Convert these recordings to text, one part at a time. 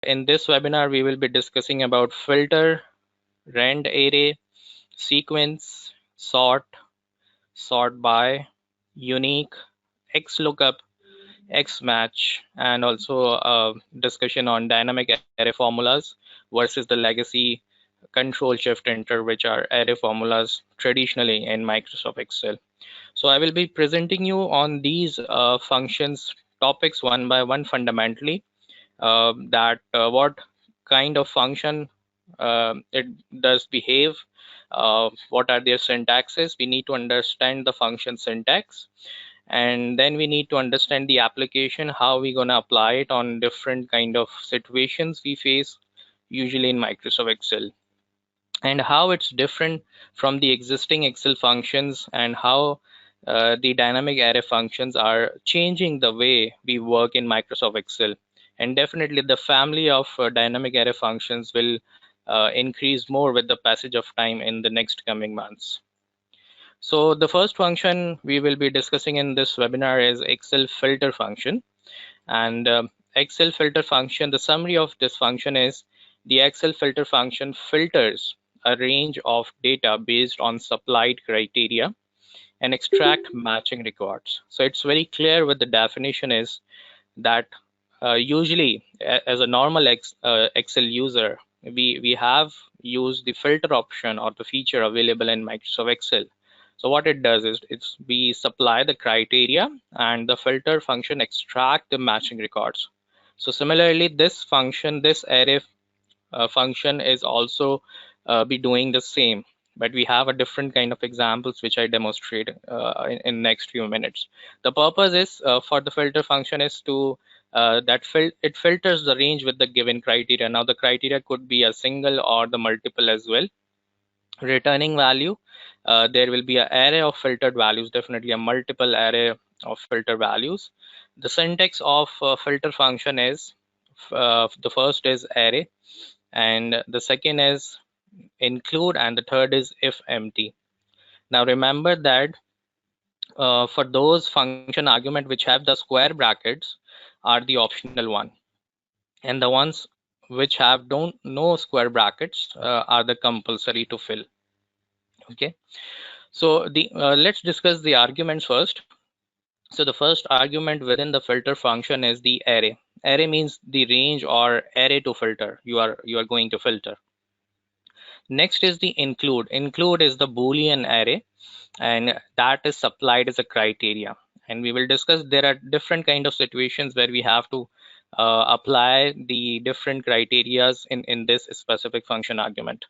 in this webinar, we will be discussing about filter, rend array, sequence, sort, sort by, unique, XLookup, Xmatch, and also a discussion on dynamic array formulas versus the legacy control shift enter, which are array formulas traditionally in Microsoft Excel. So I will be presenting you on these functions topics one by one fundamentally, what kind of function it does behave, what are their syntaxes. We need to understand the function syntax, and then we need to understand the application, how we're going to apply it on different kind of situations we face usually in Microsoft Excel, and how it's different from the existing Excel functions, and how the dynamic array functions are changing the way we work in Microsoft Excel. And definitely the family of dynamic array functions will increase more with the passage of time in the next coming months. So the first function we will be discussing in this webinar is Excel filter function. And Excel filter function, the summary of this function is the Excel filter function filters a range of data based on supplied criteria and extract matching records. So it's very clear what the definition is, that usually as a normal Excel user, we have used the filter option or the feature available in Microsoft Excel. So what it does is we supply the criteria and the filter function extract the matching records. So similarly, this function, this array function is also be doing the same, but we have a different kind of examples which I demonstrate in next few minutes. The purpose is for the filter function is to it filters the range with the given criteria. Now the criteria could be a single or the multiple as well. Returning value, there will be an array of filtered values, definitely a multiple array of filter values. The syntax of filter function is the first is array, and the second is include, and the third is if empty. Now remember that for those function argument which have the square brackets are the optional one, and the ones which have no square brackets are the compulsory to fill. Okay, so the let's discuss the arguments first. So the first argument within the filter function is the array. Array means the range or array to filter. You are going to filter. Next is the include. Include is the Boolean array, and that is supplied as a criteria. And we will discuss there are different kind of situations where we have to apply the different criterias in this specific function argument.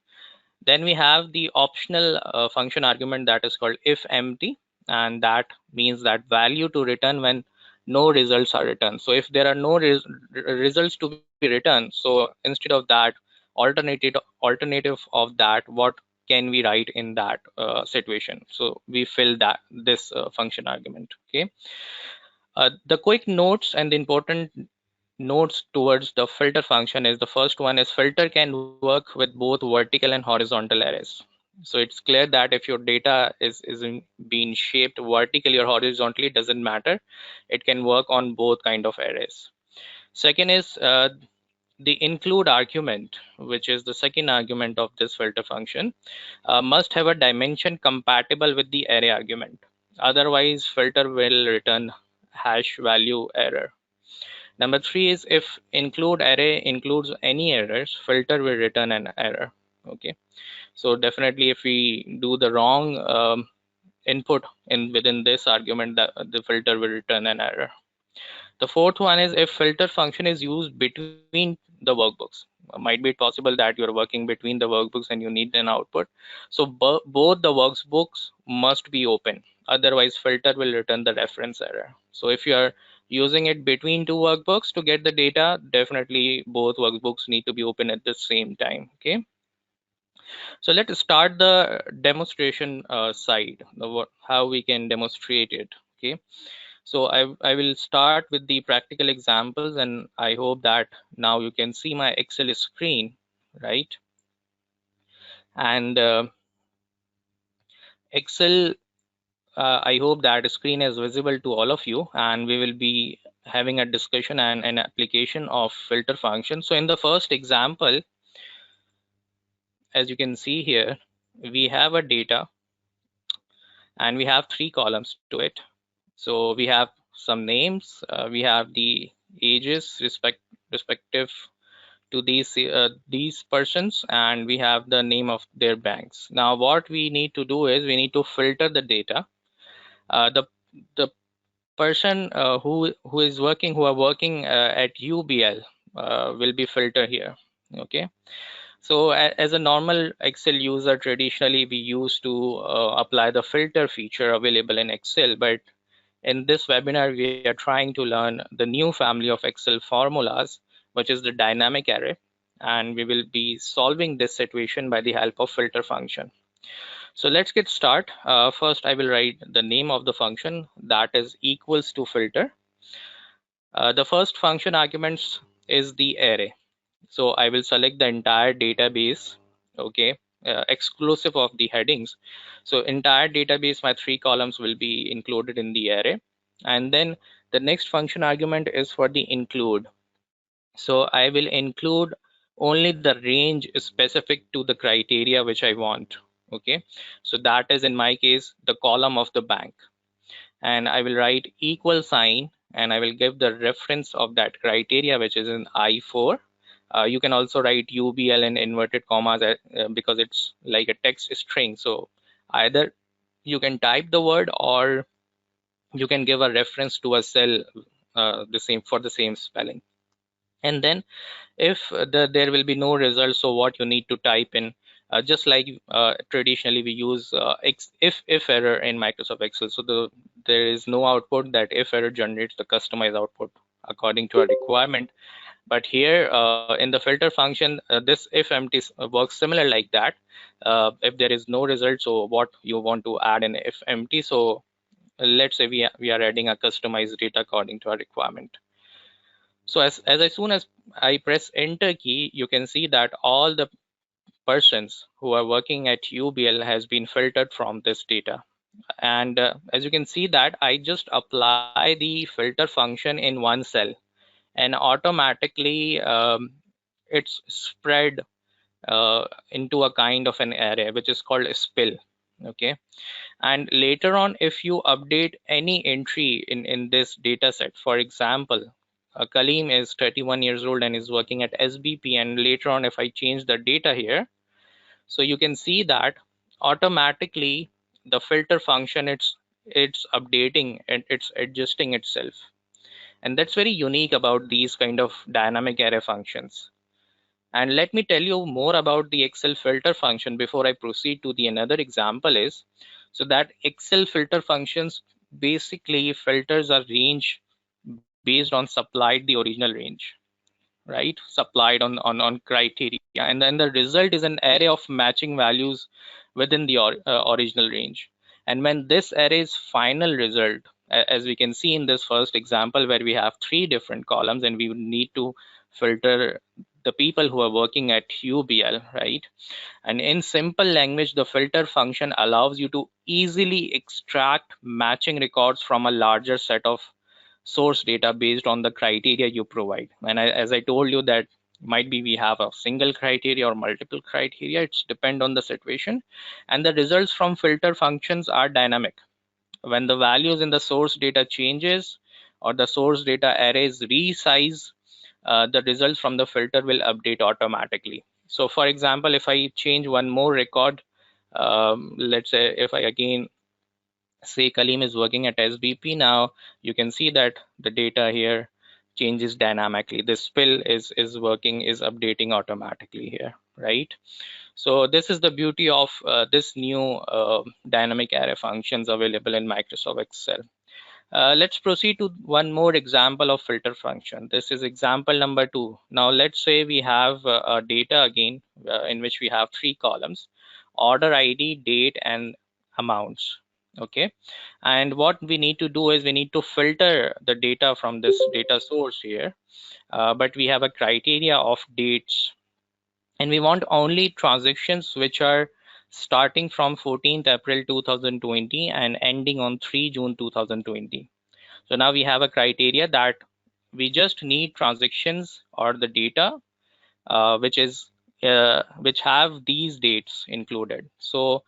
Then we have the optional function argument that is called if empty, and that means that value to return when no results are returned. So if there are no results to be returned, so instead of that, alternative of that, what can we write in that situation? So we fill that this function argument. Okay, the quick notes and the important notes towards the filter function is, the first one is filter can work with both vertical and horizontal arrays. So it's clear that if your data is being shaped vertically or horizontally, doesn't matter, it can work on both kind of arrays. Second is the include argument, which is the second argument of this filter function, must have a dimension compatible with the array argument. Otherwise, filter will return hash value error. Number 3 is if include array includes any errors, filter will return an error. Okay, so definitely if we do the wrong input within this argument, the filter will return an error. The fourth one is if filter function is used between the workbooks. Might be possible that you're working between the workbooks and you need an output. So both the workbooks must be open. Otherwise, filter will return the reference error. So if you are using it between two workbooks to get the data, definitely both workbooks need to be open at the same time. Okay. So let's start the demonstration side, how we can demonstrate it. Okay. So I will start with the practical examples, and I hope that now you can see my Excel screen, right? And Excel, I hope that screen is visible to all of you, and we will be having a discussion and an application of filter function. So in the first example, as you can see here, we have a data and we have three columns to it. So we have some names, we have the ages respective to these persons, and we have the name of their banks. Now what we need to do is we need to filter the data. The person who are working at UBL will be filtered here. Okay, so as a normal Excel user, traditionally we used to apply the filter feature available in Excel, but in this webinar we are trying to learn the new family of Excel formulas, which is the dynamic array, and we will be solving this situation by the help of filter function. So let's get start. First, I will write the name of the function, that is equals to filter. The first function arguments is the array. So I will select the entire database, okay, exclusive of the headings. So entire database, my three columns will be included in the array. And then the next function argument is for the include. So I will include only the range specific to the criteria which I want. Okay, so that is in my case the column of the bank, and I will write equal sign and I will give the reference of that criteria which is in I4. You can also write UBL in inverted commas because it's like a text string. So either you can type the word or you can give a reference to a cell the same for the same spelling. And then if there will be no result, so what you need to type in, just like traditionally we use if error in Microsoft Excel. So there is no output. That if error generates the customized output according to a requirement. But here in the filter function, this if empty works similar like that. If there is no result, so what you want to add in if empty. So let's say we are adding a customized data according to our requirement. So as soon as I press enter key, you can see that all the persons who are working at UBL has been filtered from this data. And as you can see that I just apply the filter function in one cell, and automatically it's spread into a kind of an array which is called a spill. Okay, and later on if you update any entry in this data set, for example, Kaleem is 31 years old and is working at SBP, and later on if I change the data here, so you can see that automatically the filter function it's updating and it's adjusting itself. And that's very unique about these kind of dynamic array functions. And let me tell you more about the Excel filter function before I proceed to the another example is, so that Excel filter functions basically filters a range based on supplied the original range, right? Supplied on criteria, and then the result is an array of matching values within the original range. And when this array's final result, as we can see in this first example where we have three different columns and we would need to filter the people who are working at UBL, right? And in simple language, the filter function allows you to easily extract matching records from a larger set of source data based on the criteria you provide. And as I told you that might be we have a single criteria or multiple criteria, it's depend on the situation. And the results from filter functions are dynamic. When the values in the source data changes or the source data arrays resize, the results from the filter will update automatically. So for example, if I change one more record, let's say if I again say Kaleem is working at SBP, now you can see that the data here changes dynamically. This spill is working, is updating automatically here, right? So this is the beauty of this new dynamic array functions available in Microsoft Excel. Let's proceed to one more example of filter function. This is example number 2. Now let's say we have data again in which we have three columns: order ID, date, and amounts. Okay, and what we need to do is we need to filter the data from this data source here, but we have a criteria of dates, and we want only transactions which are starting from 14th April 2020 and ending on 3 June 2020. So now we have a criteria that we just need transactions or the data which have these dates included. So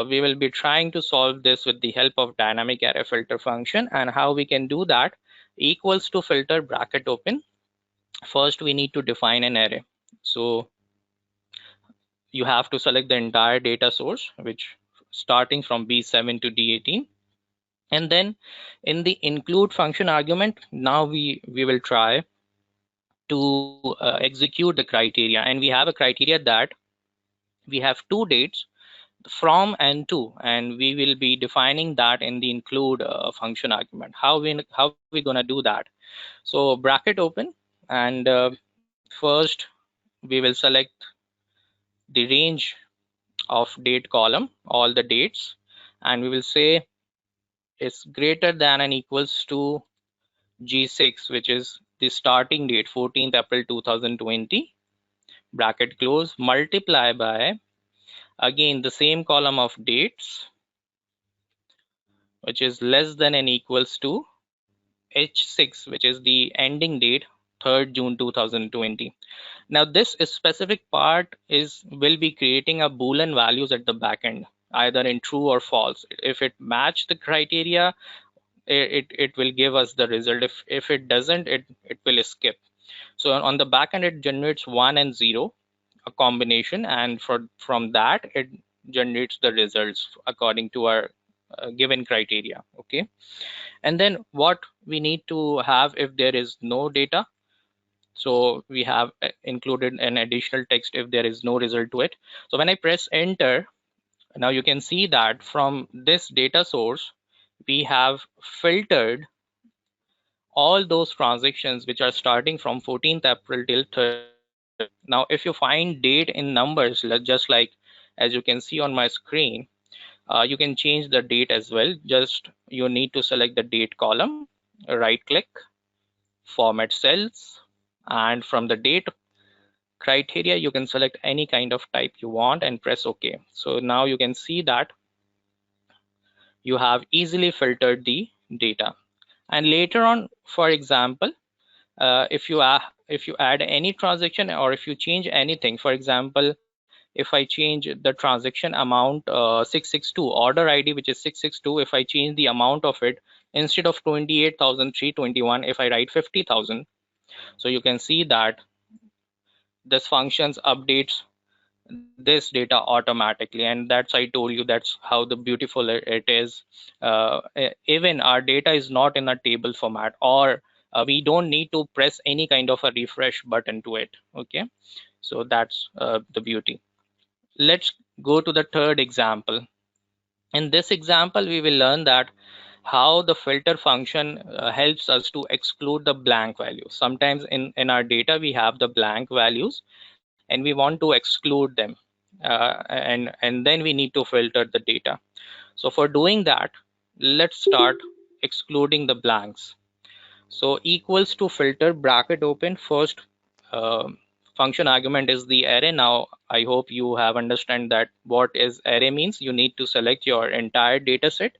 we will be trying to solve this with the help of dynamic array filter function. And how we can do that: equals to filter bracket open. First we need to define an array. So you have to select the entire data source, which starting from B7 to D18. And then in the include function argument, now we will try to execute the criteria. And we have a criteria that we have two dates, from and to, and we will be defining that in the include function argument. How we gonna do that? So bracket open, and first we will select the range of date column, all the dates, and we will say it's greater than and equals to G6, which is the starting date, 14th April 2020, bracket close, multiply by, again, the same column of dates, which is less than and equals to H6, which is the ending date, 3rd June 2020. Now this specific part will be creating a Boolean values at the backend, either in true or false. If it match the criteria, it will give us the result. If it doesn't, it will skip. So on the backend, it generates 1 and 0, a combination, and from that it generates the results according to our given criteria. Okay. And then what we need to have if there is no data. So we have included an additional text if there is no result to it. So when I press enter, now you can see that from this data source, we have filtered all those transactions which are starting from 14th April till 3rd June. Now, if you find date in numbers, just like as you can see on my screen, you can change the date as well. Just you need to select the date column, right click, format cells, and from the date criteria, you can select any kind of type you want and press OK. So now you can see that you have easily filtered the data. And later on, for example, if you add any transaction or if you change anything, for example, if I change the transaction amount 662, order ID which is 662, if I change the amount of it, instead of 28,321, if I write 50,000, so you can see that this functions updates this data automatically. And that's, I told you, that's how the beautiful it is. Even our data is not in a table format, or we don't need to press any kind of a refresh button to it. Okay, so that's the beauty. Let's go to the third example. In this example, we will learn that how the filter function helps us to exclude the blank values. Sometimes in our data, we have the blank values and we want to exclude them. And then we need to filter the data. So for doing that, let's start excluding the blanks. So equals to filter bracket open, first function argument is the array. Now I hope you have understand that what is array means. You need to select your entire data set,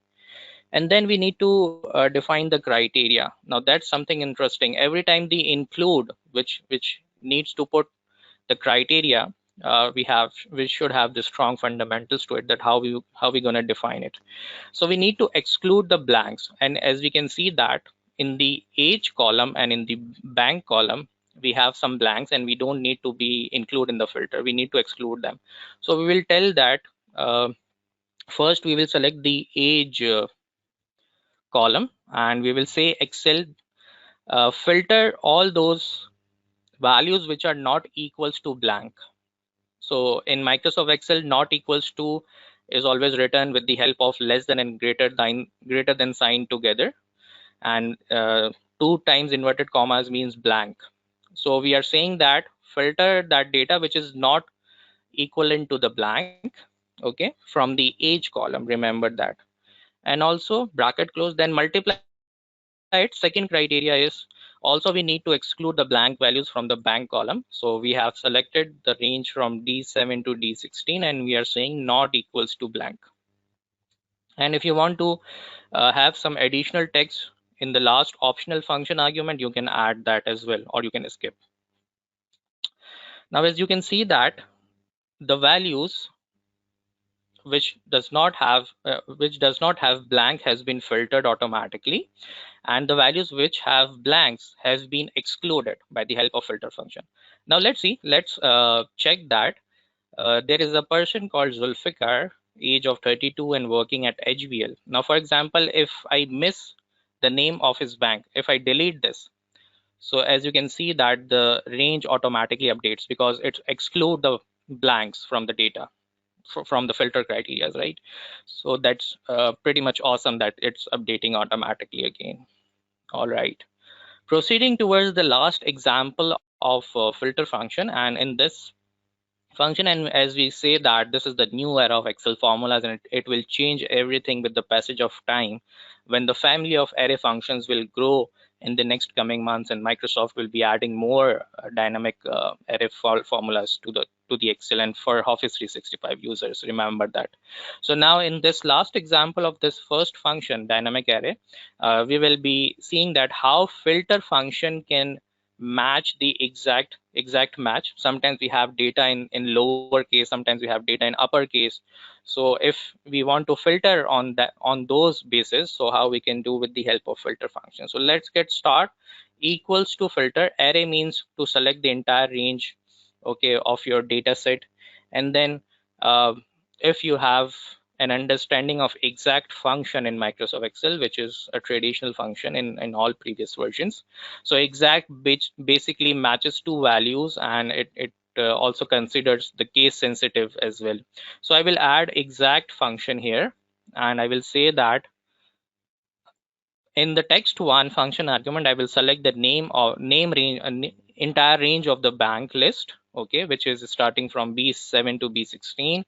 and then we need to define the criteria. Now that's something interesting. Every time the include, which needs to put the criteria, we should have the strong fundamentals to it, that how we going to define it. So we need to exclude the blanks, and as we can see that in the age column and in the bank column, we have some blanks and we don't need to be include in the filter. We need to exclude them. So we will tell that first we will select the age column, and we will say Excel filter all those values which are not equals to blank. So in Microsoft Excel, not equals to is always written with the help of less than and greater than sign together, and 2 times inverted commas means blank. So we are saying that filter that data which is not equivalent to the blank, okay, from the age column, remember that. And also bracket close, then multiply it. Second criteria is also we need to exclude the blank values from the bank column. So we have selected the range from D7 to D16, and we are saying not equals to blank. And if you want to have some additional text in the last optional function argument, you can add that as well, or you can skip. Now, as you can see that the values which does not have blank has been filtered automatically, and the values which have blanks has been excluded by the help of filter function. Now let's check that. There is a person called Zulfikar, age of 32 and working at HBL. Now, for example, if I miss the name of his bank, if I delete this, so as you can see that the range automatically updates because it exclude the blanks from the data, from the filter criteria, right? So that's pretty much awesome that it's updating automatically again. All right. Proceeding towards the last example of filter function, and in this function, and as we say that this is the new era of Excel formulas, and it will change everything with the passage of time, when the family of array functions will grow in the next coming months, and Microsoft will be adding more dynamic array formulas to the Excel and for Office 365 users. Remember that. So now in this last example of this first function, dynamic array, we will be seeing that how filter function can match the exact match. Sometimes we have data in lowercase, sometimes we have data in uppercase. So if we want to filter on those bases, so how we can do with the help of filter function. So let's get start. Equals to filter. Array means to select the entire range, okay, of your data set. And then if you have an understanding of exact function in Microsoft Excel, which is a traditional function in all previous versions. So exact basically matches two values, and it also considers the case sensitive as well. So I will add exact function here, and I will say that in the text one function argument, I will select the name or name range, entire range of the bank list, okay, which is starting from B7 to B16,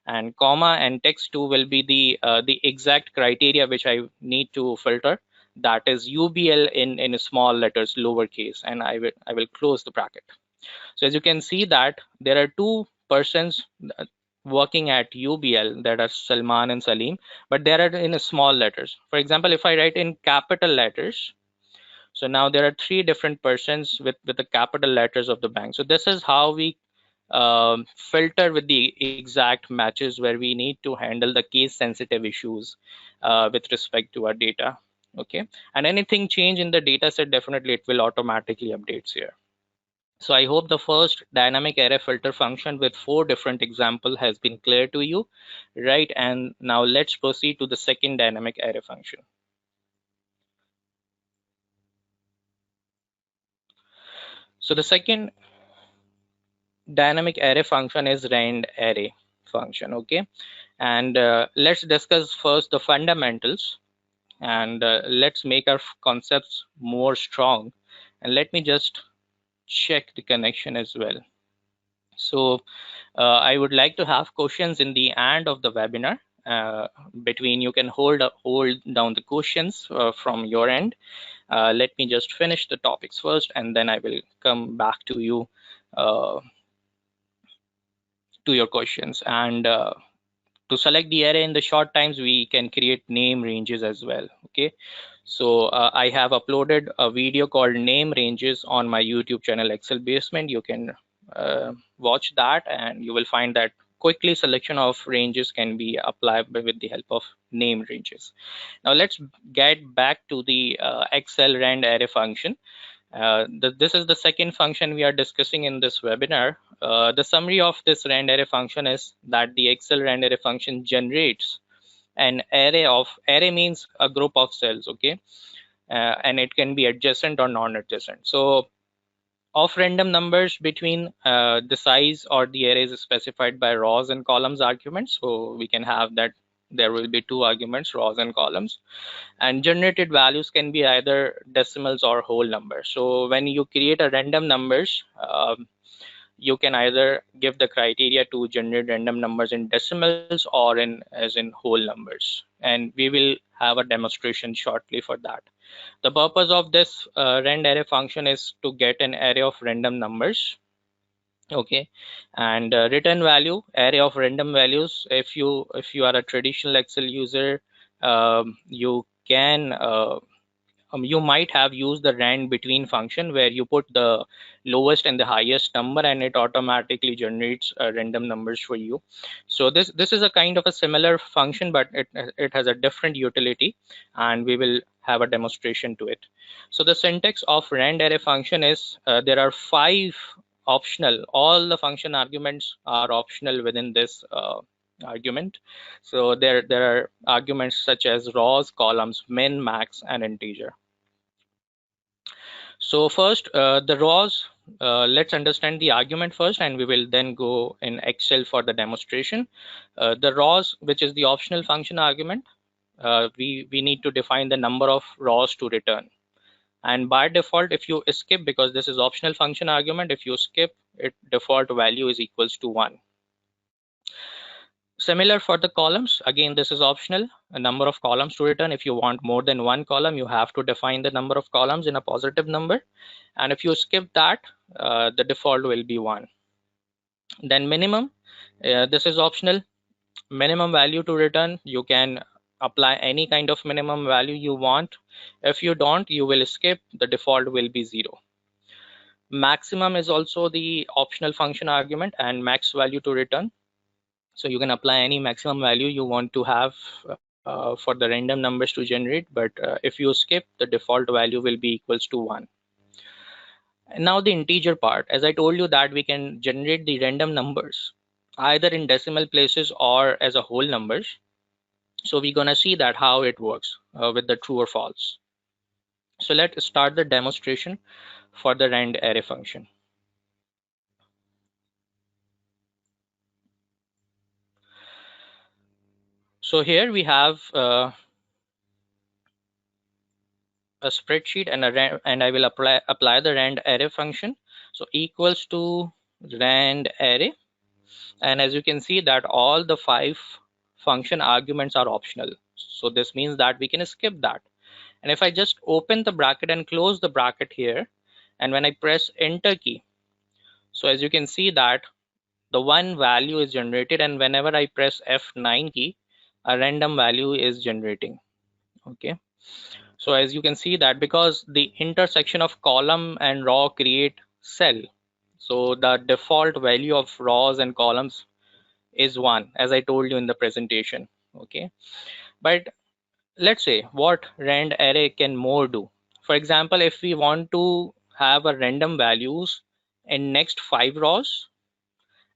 and comma, and text 2 will be the exact criteria which I need to filter, that is UBL in small letters, lowercase, and I will close the bracket. So as you can see that there are two persons working at UBL, that are Salman and Salim, but they are in small letters. For example, if I write in capital letters, so now there are three different persons with the capital letters of the bank. So this is how we filter with the exact matches, where we need to handle the case sensitive issues with respect to our data. Okay, and anything change in the data set, definitely it will automatically updates here. So I hope the first dynamic array filter function with 4 different examples has been clear to you, right? And now let's proceed to the second dynamic array function. So the second dynamic array function is rand array function, okay? And let's discuss first the fundamentals, and let's make our concepts more strong. And let me just check the connection as well. So I would like to have questions in the end of the webinar. Between, you can hold down the questions from your end. Let me just finish the topics first, and then I will come back to you to your questions. And to select the array in the short times, we can create name ranges as well. Okay, so I have uploaded a video called name ranges on my YouTube channel Excel Basement. You can watch that, and you will find that quickly selection of ranges can be applied with the help of name ranges. Now let's get back to the Excel rand array function. This is the second function we are discussing in this webinar. The summary of this rand array function is that the Excel rand array function generates an array means a group of cells, okay, and it can be adjacent or non-adjacent. So of random numbers between the size or the array is specified by rows and columns arguments. So we can have that there will be two arguments, rows and columns, and generated values can be either decimals or whole numbers. So when you create a random numbers, you can either give the criteria to generate random numbers in decimals or as in whole numbers, and we will have a demonstration shortly for that. The purpose of this rand array function is to get an array of random numbers, okay, and return value array of random values. If you are a traditional Excel user, you can you might have used the rand between function where you put the lowest and the highest number and it automatically generates random numbers for you. So this is a kind of a similar function, but it has a different utility, and we will have a demonstration to it. So the syntax of rand array function is there are 5 optional, all the function arguments are optional within this argument. So there are arguments such as rows, columns, min, max, and integer. So first, the rows, let's understand the argument first, and we will then go in Excel for the demonstration. The rows, which is the optional function argument, we need to define the number of rows to return. And by default, if you skip, because this is optional function argument, if you skip it, default value is equals to 1. Similar for the columns, again, this is optional, a number of columns to return. If you want more than 1 column, you have to define the number of columns in a positive number. And if you skip that, the default will be 1. Then minimum, this is optional, minimum value to return. You can apply any kind of minimum value you want. If you don't, you will skip, the default will be 0. Maximum is also the optional function argument and max value to return. So you can apply any maximum value you want to have for the random numbers to generate, but if you skip, the default value will be equals to 1. And now the integer part, as I told you that we can generate the random numbers either in decimal places or as a whole numbers. So we're gonna see that how it works with the true or false. So let's start the demonstration for the rand array function. So here we have a spreadsheet and I will apply the rand array function. So equals to rand array, and as you can see that all the 5 function arguments are optional. So this means that we can skip that. And if I just open the bracket and close the bracket here, and when I press enter key, so as you can see that the one value is generated, and whenever I press F9 key, a random value is generating. Okay. So as you can see that because the intersection of column and row create cell, so the default value of rows and columns is 1, as I told you in the presentation. Okay, but let's say what rand array can more do. For example, if we want to have a random values in next 5 rows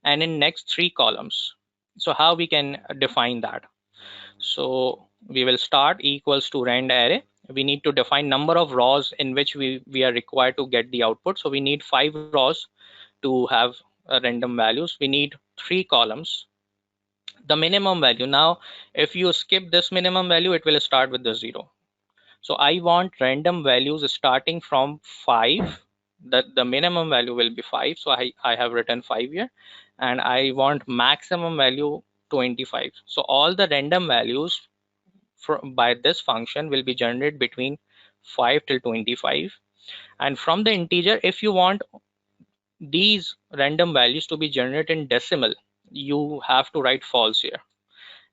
and in next 3 columns, so how we can define that? So we will start equals to rand array. We need to define number of rows in which we are required to get the output. So we need 5 rows to have random values. We need 3 columns. The minimum value, now if you skip this minimum value, it will start with the 0. So I want random values starting from 5, that the minimum value will be 5. So I have written 5 here, and I want maximum value 25. So all the random values by this function will be generated between 5 till 25. And from the integer, if you want these random values to be generated in decimal, you have to write false here.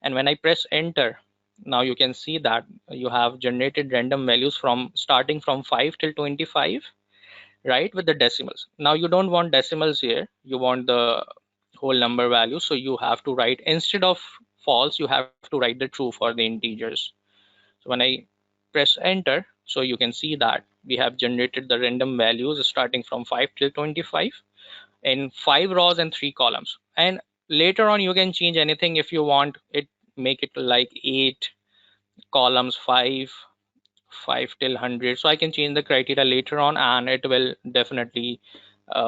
And when I press enter, now you can see that you have generated random values from starting from 5 till 25, right, with the decimals. Now you don't want decimals here, you want the whole number value. So you have to write, instead of false, you have to write the true for the integers. So when I press enter, so you can see that we have generated the random values starting from 5 till 25 in 5 rows and 3 columns. And later on you can change anything if you want it, make it like 8 columns, 5 till 100. So I can change the criteria later on, and it will definitely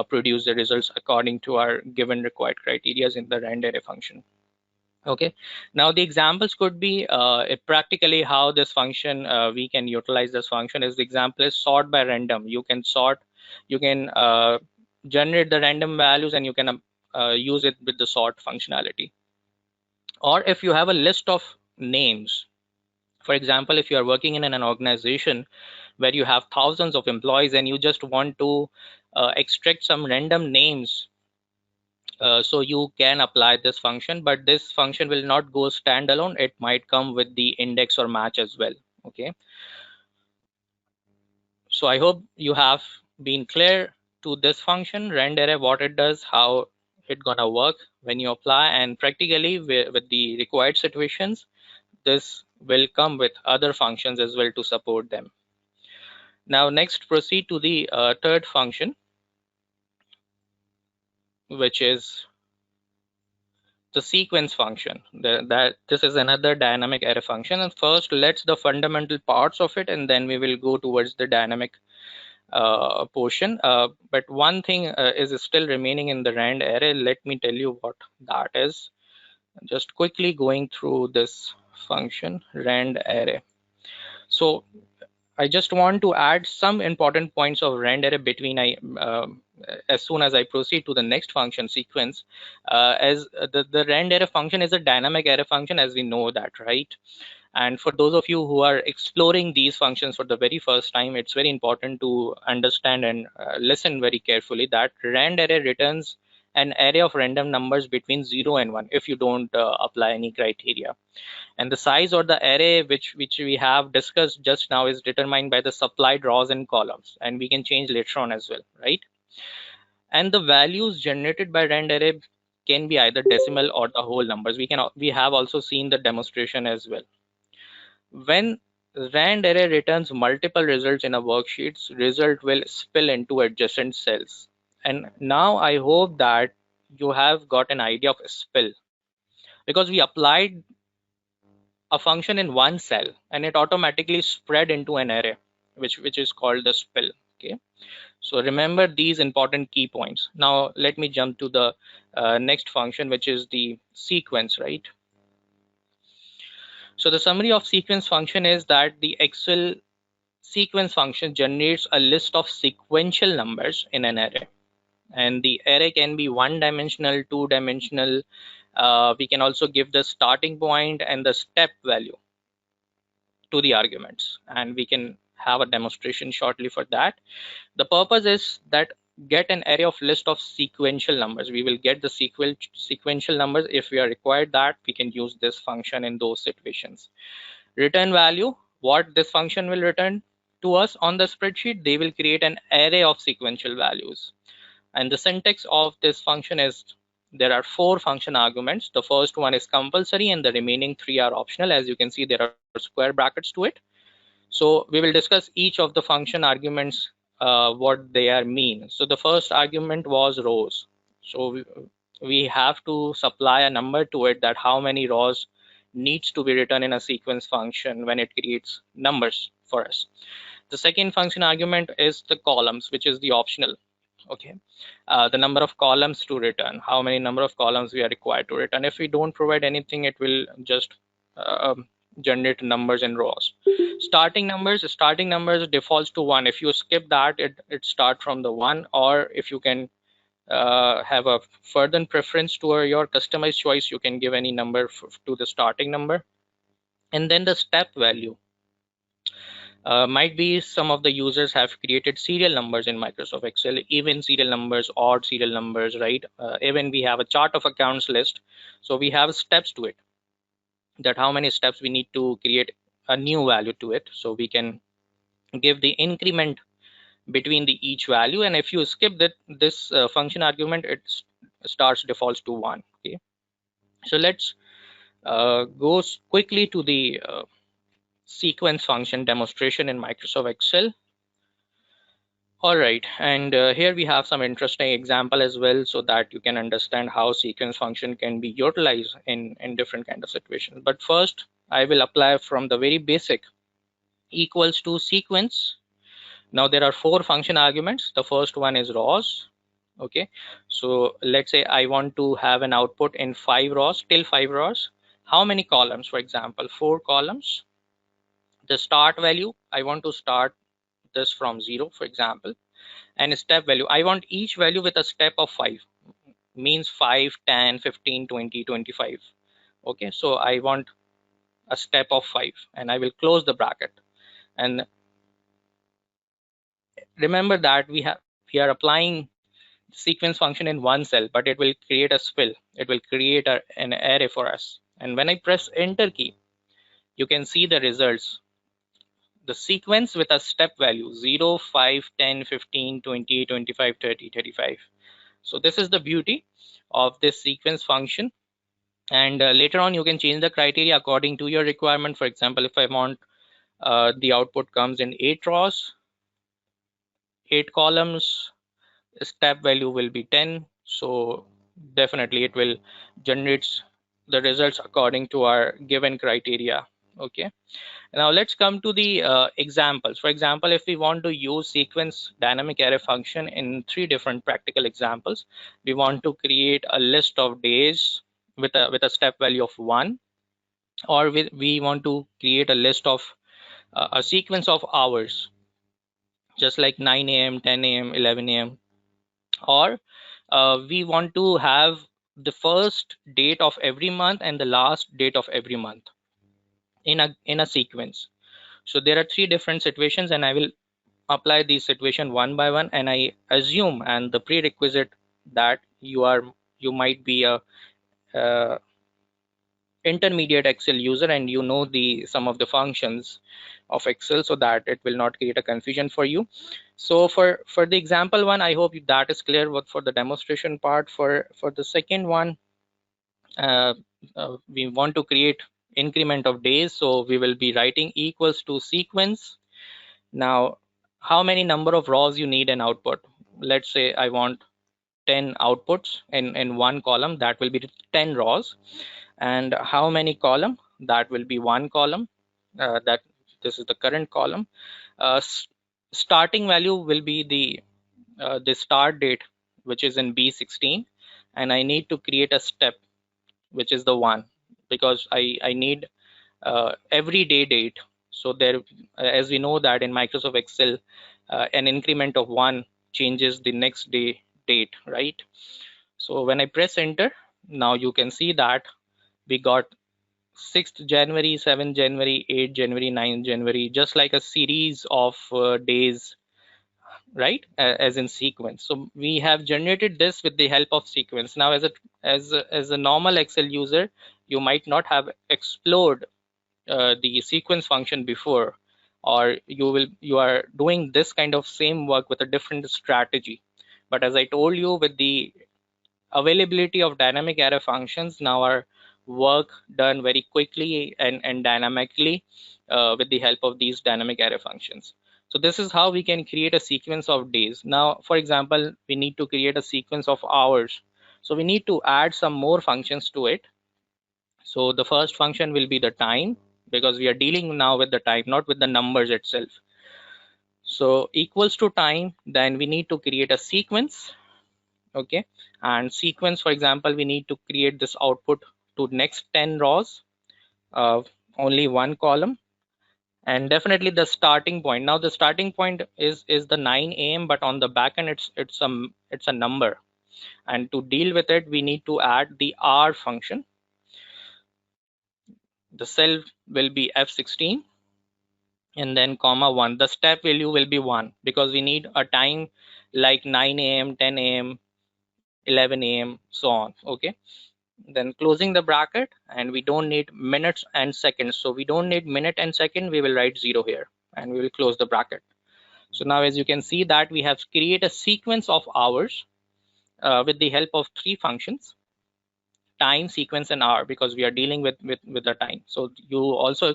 produce the results according to our given required criteria in the rand array function. Okay, now the examples could be practically how this function we can utilize this function is, the example is sort by random. You can sort, you can generate the random values, and you can use it with the sort functionality. Or if you have a list of names, for example, if you are working in an organization where you have thousands of employees and you just want to extract some random names, so you can apply this function, but this function will not go standalone. It might come with the index or match as well. Okay, So I hope you have been clear to this function, rand array, what it does, how it gonna work when you apply, and practically with the required situations, this will come with other functions as well to support them. Now next proceed to the third function, which is the sequence function. This is another dynamic array function, and first let's the fundamental parts of it, and then we will go towards the dynamic portion. But one thing is still remaining in the rand array. Let me tell you what that is. Just quickly going through this function, rand array. So I just want to add some important points of rand array between as soon as I proceed to the next function sequence. As the rand array function is a dynamic array function, as we know that, right? And for those of you who are exploring these functions for the very first time, it's very important to understand and listen very carefully that rand array returns an array of random numbers between 0 and 1 if you don't apply any criteria. And the size or the array which we have discussed just now is determined by the supplied rows and columns, and we can change later on as well, right? And the values generated by rand array can be either decimal or the whole numbers. We have also seen the demonstration as well. When rand array returns multiple results in a worksheet, result will spill into adjacent cells. And now I hope that you have got an idea of spill, because we applied a function in one cell and it automatically spread into an array, which is called the spill. Okay, so remember these important key points. Now let me jump to the next function, which is the sequence, right? So the summary of sequence function is that the Excel sequence function generates a list of sequential numbers in an array, and the array can be one-dimensional, two-dimensional. We can also give the starting point and the step value to the arguments, and we can have a demonstration shortly for that. The purpose is that get an array of list of sequential numbers. We will get the sequential numbers. If we are required that, we can use this function in those situations. Return value, what this function will return to us on the spreadsheet, they will create an array of sequential values. And the syntax of this function is there are 4 function arguments. The first one is compulsory and the remaining 3 are optional. As you can see, there are square brackets to it. So we will discuss each of the function arguments, what they are mean. So the first argument was rows. So we have to supply a number to it, that how many rows needs to be written in a sequence function when it creates numbers for us. The second function argument is the columns, which is the optional. Okay, the number of columns to return, how many number of columns we are required to return. If we don't provide anything, it will just generate numbers in rows. Starting numbers defaults to 1. If you skip that, it start from the 1, or if you can have a further preference to your customized choice, you can give any number to the starting number. And then the step value, might be some of the users have created serial numbers in Microsoft Excel, even serial numbers, odd serial numbers, right? Even we have a chart of accounts list, so we have steps to it, that how many steps we need to create a new value to it. So we can give the increment between the each value, and if you skip this function argument, it starts defaults to 1. Okay, so let's go quickly to the sequence function demonstration in Microsoft Excel. All right, and here we have some interesting example as well, so that you can understand how sequence function can be utilized in different kind of situations. But first, I will apply from the very basic equals to sequence. Now there are 4 function arguments. The first one is rows. Okay, so let's say I want to have an output in 5 rows, till 5 rows. How many columns? For example, 4 columns. The start value, I want to start this from 0, for example. And step value, I want each value with a step of 5, means 5, 10, 15, 20, 25. Okay, so I want a step of 5, and I will close the bracket. And remember that we are applying sequence function in one cell, but it will create a spill. It will create an array for us. And when I press enter key, you can see the results. the sequence with a step value 0, 5, 10, 15, 20, 25, 30, 35. So this is the beauty of this sequence function. And later on, you can change the criteria according to your requirement. For example, if I want the output comes in 8 rows, 8 columns, step value will be 10. So definitely it will generate the results according to our given criteria. Okay. Now let's come to the examples. For example, if we want to use sequence dynamic array function in 3 different practical examples, we want to create a list of days with a step value of 1, or we want to create a list of a sequence of hours, just like 9 a.m., 10 a.m., 11 a.m., or we want to have the first date of every month and the last date of every month in a sequence. So there are 3 different situations, and I will apply these situation one by one. And I assume, and the prerequisite, that you might be a intermediate Excel user and you know some of the functions of Excel, so that it will not create a confusion for you. So for the example one, I hope that is clear. What for the demonstration part, for the second one, we want to create increment of days, so we will be writing equals to sequence. Now, how many number of rows you need an output? Let's say I want 10 outputs in one column, that will be 10 rows. And how many column? That will be one column. That this is the current column. Starting value will be the start date, which is in B16, and I need to create a step, which is the 1, because I need everyday date. So there, as we know that in Microsoft Excel, an increment of 1 changes the next day date, right? So when I press enter, now you can see that we got 6th January, 7th January, 8th January, 9th January, just like a series of days, right, as in sequence. So we have generated this with the help of sequence. Now as a normal Excel user, you might not have explored the sequence function before, or you are doing this kind of same work with a different strategy. But as I told you, with the availability of dynamic array functions, now our work done very quickly and dynamically with the help of these dynamic array functions. So this is how we can create a sequence of days. Now, for example, we need to create a sequence of hours. So we need to add some more functions to it. So the first function will be the time, because we are dealing now with the time, not with the numbers itself. So equals to time, then we need to create a sequence. Okay, and sequence, for example, we need to create this output to next 10 rows, only one column, and definitely the starting point. Now the starting point is the 9 a.m., but on the back end it's a number, and to deal with it we need to add the R function. The cell will be F16, and then comma 1. The step value will be 1, because we need a time like 9 a.m., 10 a.m., 11 a.m., so on. Okay, then closing the bracket, and we don't need minutes and seconds, so we don't need minute and second. We will write 0 here, and we will close the bracket. So now as you can see that we have created a sequence of hours with the help of 3 functions: time, sequence, and hour, because we are dealing with the time. So you also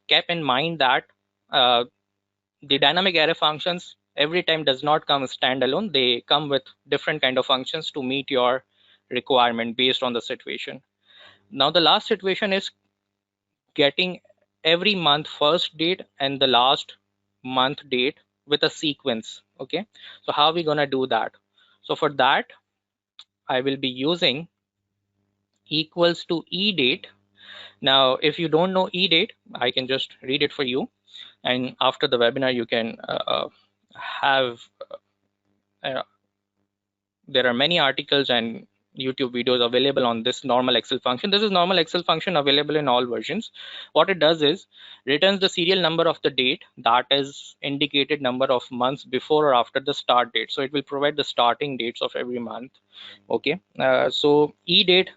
kept in mind that the dynamic array functions every time does not come standalone. They come with different kind of functions to meet your requirement based on the situation. Now the last situation is getting every month first date and the last month date with a sequence. Okay, so how are we gonna do that? So for that, I will be using equals to edate. Now if you don't know edate, I can just read it for you, and after the webinar you can have there are many articles and YouTube videos available on this normal Excel function. This is normal Excel function available in all versions. What it does is returns the serial number of the date, that is indicated number of months before or after the start date. So it will provide the starting dates of every month. Okay, so edate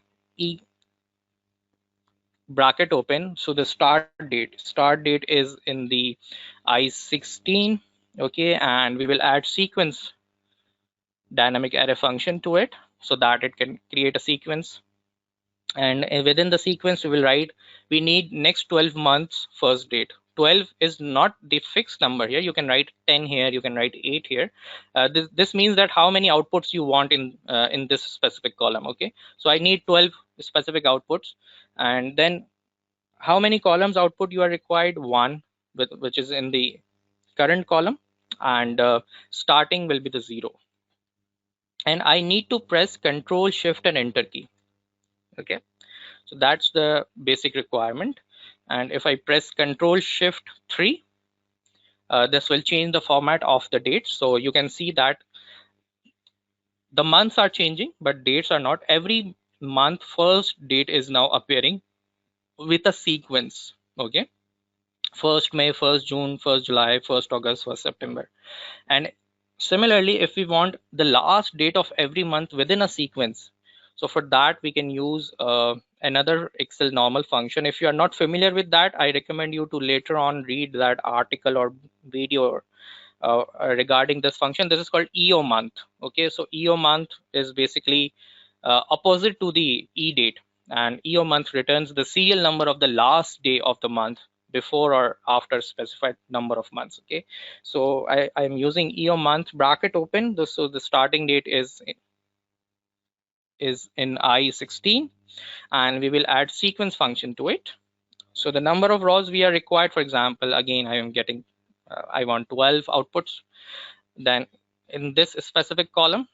bracket open. So the start date is in the I16. Okay, and we will add sequence dynamic array function to it so that it can create a sequence. And within the sequence, we will write we need next 12 months first date. 12 is not the fixed number here. You can write 10 here, you can write 8 here. This means that how many outputs you want in this specific column. Okay, so I need 12 specific outputs, and then how many columns output you are required? One, which is in the current column, and starting will be the 0. And I need to press Control Shift and Enter key. Okay, so that's the basic requirement. And if I press Control Shift 3, this will change the format of the dates. So you can see that the months are changing, but dates are not. Every month first date is now appearing with a sequence. Okay, 1st May, 1st June, 1st July, 1st August, 1st September. And similarly, if we want the last date of every month within a sequence, so for that we can use another Excel normal function. If you are not familiar with that, I recommend you to later on read that article or video regarding this function. This is called EO month. Okay, so EO month is basically opposite to the E date, and EO month returns the serial number of the last day of the month before or after specified number of months. Okay, so I'm using EO month bracket open. So the starting date is in I16, and we will add sequence function to it. So the number of rows we are required, for example, again I am getting I want 12 outputs. Then in this specific column,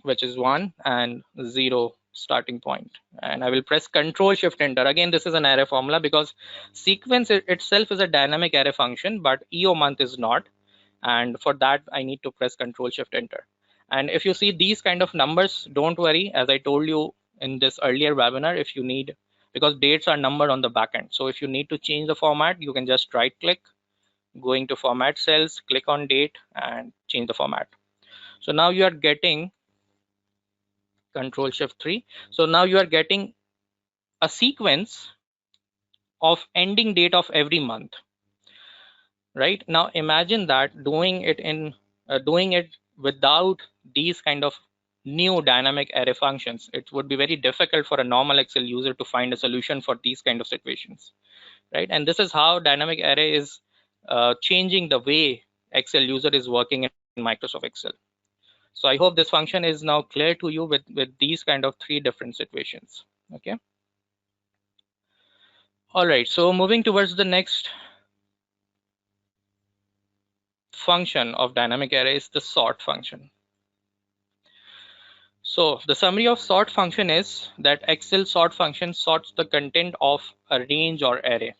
which is 1 and 0 starting point, and I will press Control Shift Enter. Again, this is an array formula because sequence itself is a dynamic array function, but EO month is not, and for that I need to press Control Shift Enter. And if you see these kind of numbers, don't worry, as I told you in this earlier webinar, if you need, because dates are numbered on the back end, so if you need to change the format, you can just right click, going to format cells, click on date and change the format. So now you are getting Control Shift 3. So now you are getting a sequence of ending date of every month. Right now, imagine that doing it without these kind of new dynamic array functions, it would be very difficult for a normal Excel user to find a solution for these kind of situations, right? And this is how dynamic array is changing the way Excel user is working in Microsoft Excel. So I hope this function is now clear to you with these kind of 3 different situations. Okay. All right. So moving towards the next function of dynamic array is the sort function. So the summary of sort function is that Excel sort function sorts the content of a range or array.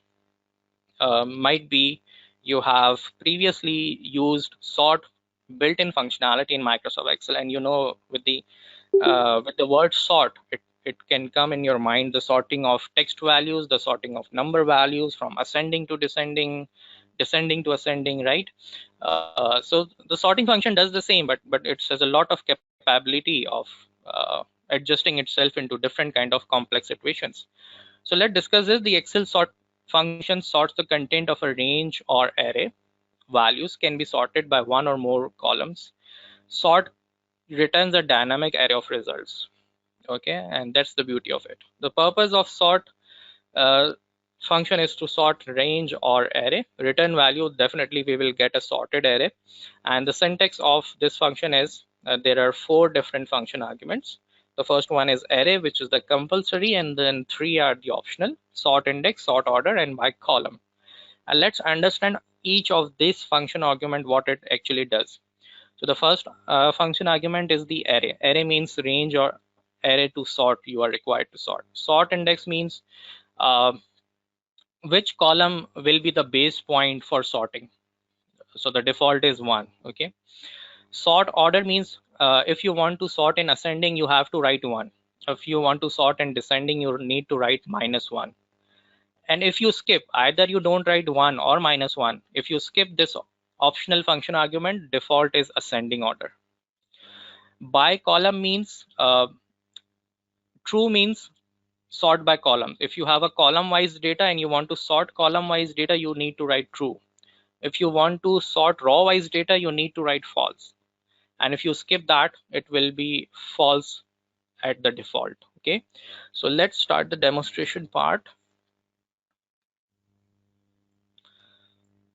Might be you have previously used sort built-in functionality in Microsoft Excel, and you know with the word sort, it can come in your mind the sorting of text values, the sorting of number values from ascending to descending, descending to ascending, right? So the sorting function does the same, but it has a lot of capability of adjusting itself into different kind of complex situations. So let's discuss this. The Excel sort function sorts the content of a range or array. Values can be sorted by one or more columns. Sort returns a dynamic array of results. Okay, and that's the beauty of it. The purpose of sort function is to sort range or array. Return value, definitely we will get a sorted array. And the syntax of this function is there are 4 different function arguments. The first one is array, which is the compulsory, and then 3 are the optional: sort index, sort order, and by column. And let's understand each of these function argument, what it actually does. So the first function argument is the array. Array means range or array to sort you are required to sort. Sort index means which column will be the base point for sorting. So the default is 1. Okay. Sort order means if you want to sort in ascending, you have to write 1. If you want to sort in descending, you need to write -1. And if you skip, either you don't write 1 or -1. If you skip this optional function argument, default is ascending order. By column means true means sort by column. If you have a column wise data and you want to sort column wise data, you need to write true. If you want to sort row wise data, you need to write false. And if you skip that, it will be false at the default. Okay, so let's start the demonstration part.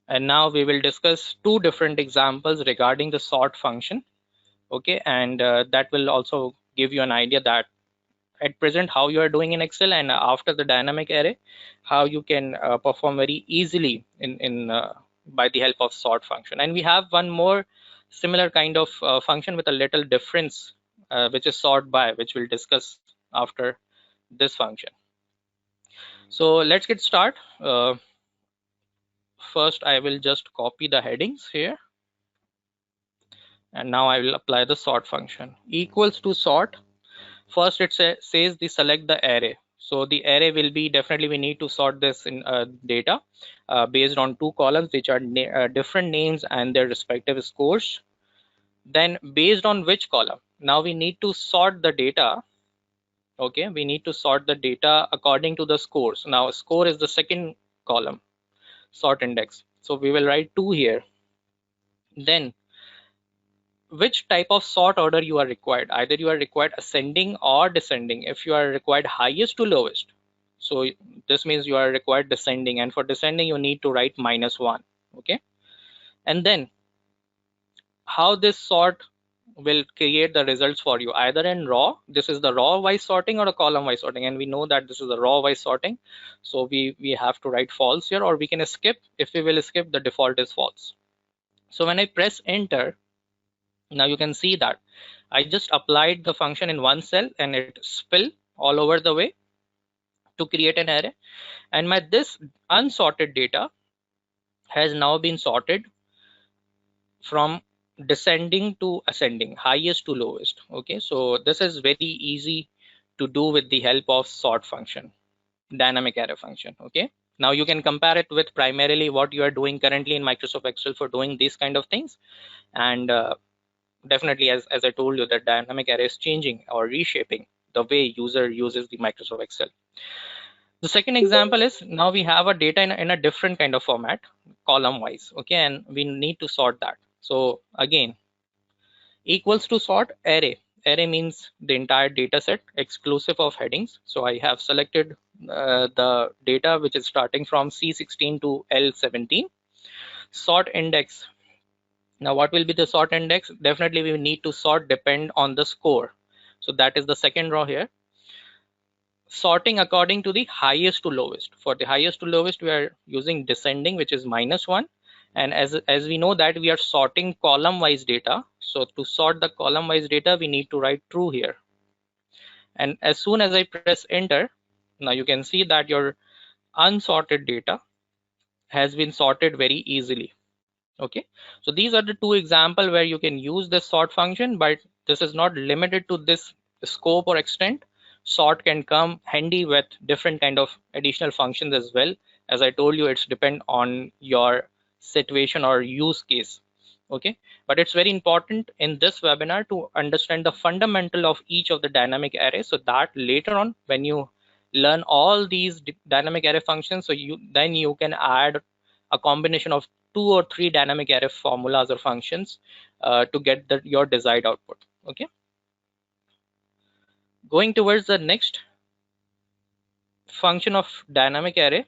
And now we will discuss two different examples regarding the sort function. Okay, and that will also give you an idea that at present how you are doing in Excel, and after the dynamic array, how you can perform very easily in by the help of sort function. And we have one more similar kind of function with a little difference, which is sort by, which we'll discuss after this function. So let's get started. First, I will just copy the headings here, and now I will apply the sort function. Equals to sort. First, it says the select the array. So the array will be, definitely we need to sort this in data based on two columns which are different names and their respective scores. Then based on which column? Now we need to sort the data. Okay, we need to sort the data according to the scores. Now score is the second column, sort index. So we will write 2 here. Then which type of sort order you are required? Either you are required ascending or descending. If you are required highest to lowest, so this means you are required descending, and for descending you need to write -1. Okay, and then how this sort will create the results for you, either in raw, this is the raw wise sorting, or a column wise sorting, and we know that this is the raw wise sorting, so we have to write false here, or we can skip. If we will skip, the default is false. So when I press enter, now you can see that I just applied the function in one cell and it spill all over the way to create an array, and my this unsorted data has now been sorted from descending to ascending, highest to lowest. Okay, so this is very easy to do with the help of sort function, dynamic array function. Okay, now you can compare it with primarily what you are doing currently in Microsoft Excel for doing these kind of things. And definitely, as I told you, that dynamic array is changing or reshaping the way user uses the Microsoft Excel. The second example is, now we have a data in a different kind of format, column wise. Okay, and we need to sort that. So again, equals to sort array. Array means the entire data set exclusive of headings. So I have selected the data which is starting from C16 to L17. Sort index. Now what will be the sort index? Definitely we need to sort depend on the score. So that is the second row here. Sorting according to the highest to lowest. For the highest to lowest, we are using descending, which is -1. And as we know that we are sorting column wise data. So to sort the column wise data, we need to write true here. And as soon as I press enter, now you can see that your unsorted data has been sorted very easily. Okay, so these are the two examples where you can use this sort function, but this is not limited to this scope or extent. Sort can come handy with different kind of additional functions as well. As I told you, it's depend on your situation or use case. Okay, but it's very important in this webinar to understand the fundamental of each of the dynamic arrays, so that later on when you learn all these dynamic array functions, so then you can add a combination of 2 or 3 dynamic array formulas or functions to get your desired output. Okay, going towards the next function of dynamic array,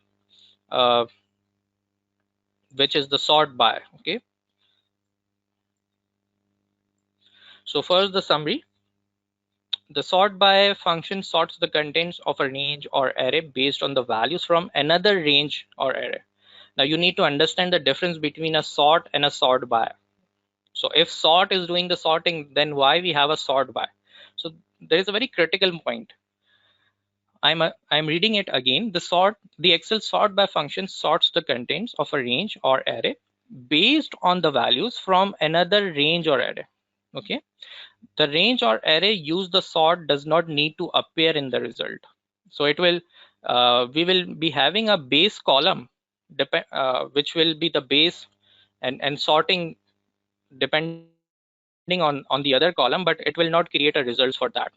which is the sort by. Okay, so first the summary. The sort by function sorts the contents of a range or array based on the values from another range or array. Now you need to understand the difference between a sort and a sort by. So if sort is doing the sorting, then why we have a sort by? So there is a very critical point. I'm reading it again. The Excel sort by function sorts the contents of a range or array based on the values from another range or array. Okay, the range or array use the sort does not need to appear in the result. So it will we will be having a base column which will be the base, and sorting depending on the other column, but it will not create a results for that.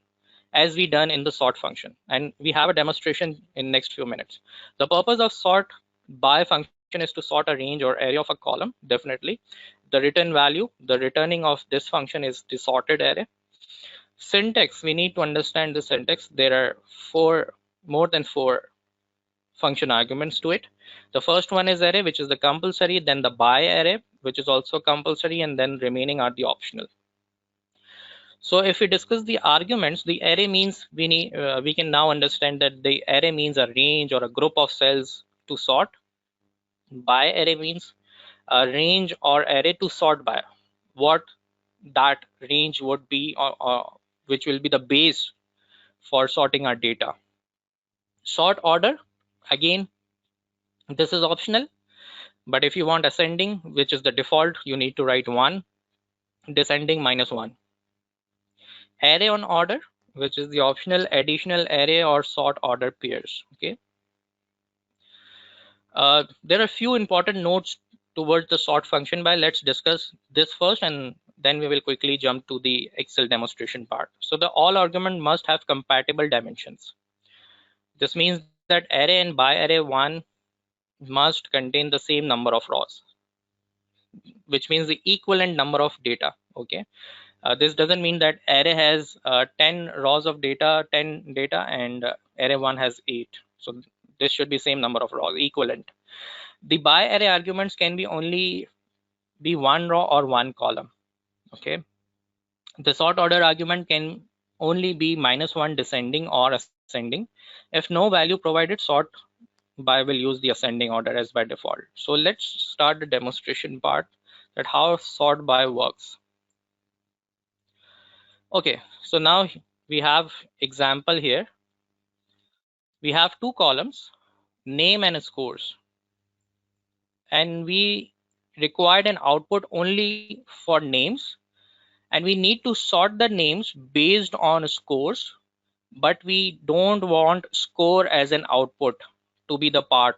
as we done in the sort function, and we have a demonstration in next few minutes. The purpose of sort by function is to sort a range or array of a column. Definitely the return value, the returning of this function is the sorted array. Syntax, we need to understand the syntax. There are more than four function arguments to it. The first one is array, which is the compulsory, then the by array, which is also compulsory, and then remaining are the optional. So if we discuss the arguments, the array means we can now understand that the array means a range or a group of cells to sort. By array means a range or array to sort by, what that range would be, or which will be the base for sorting our data. Sort order, again, this is optional, but if you want ascending, which is the default, you need to write 1, descending -1. Array on order, which is the optional, additional array or sort order pairs. Okay. There are a few important notes towards the sort function by. Let's discuss this first, and then we will quickly jump to the Excel demonstration part. So the all argument must have compatible dimensions. This means that array and by array 1 must contain the same number of rows, which means the equivalent number of data. Okay. This doesn't mean that array has 10 rows of data, 10 data, and array 1 has 8. So this should be same number of rows, equivalent. The by array arguments can be only be one row or one column. Okay. The sort order argument can only be -1 descending or ascending. If no value provided, sort by will use the ascending order as by default. So let's start the demonstration part, that how sort by works. Okay, so now we have example here. We have two columns, name and scores, and we required an output only for names, and we need to sort the names based on scores, but we don't want score as an output to be the part.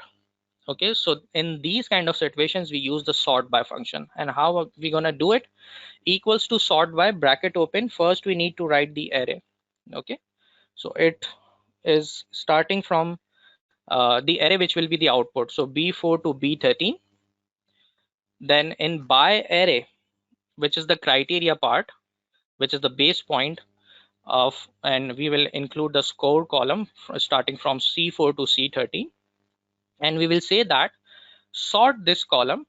Okay, so in these kind of situations we use the sort by function. And how are we gonna do it? Equals to sort by, bracket open, first we need to write the array. Okay, so it is starting from the array which will be the output, so b4 to b13. Then in by array, which is the criteria part, which is the base point of, and we will include the score column starting from c4 to c13, and we will say that sort this column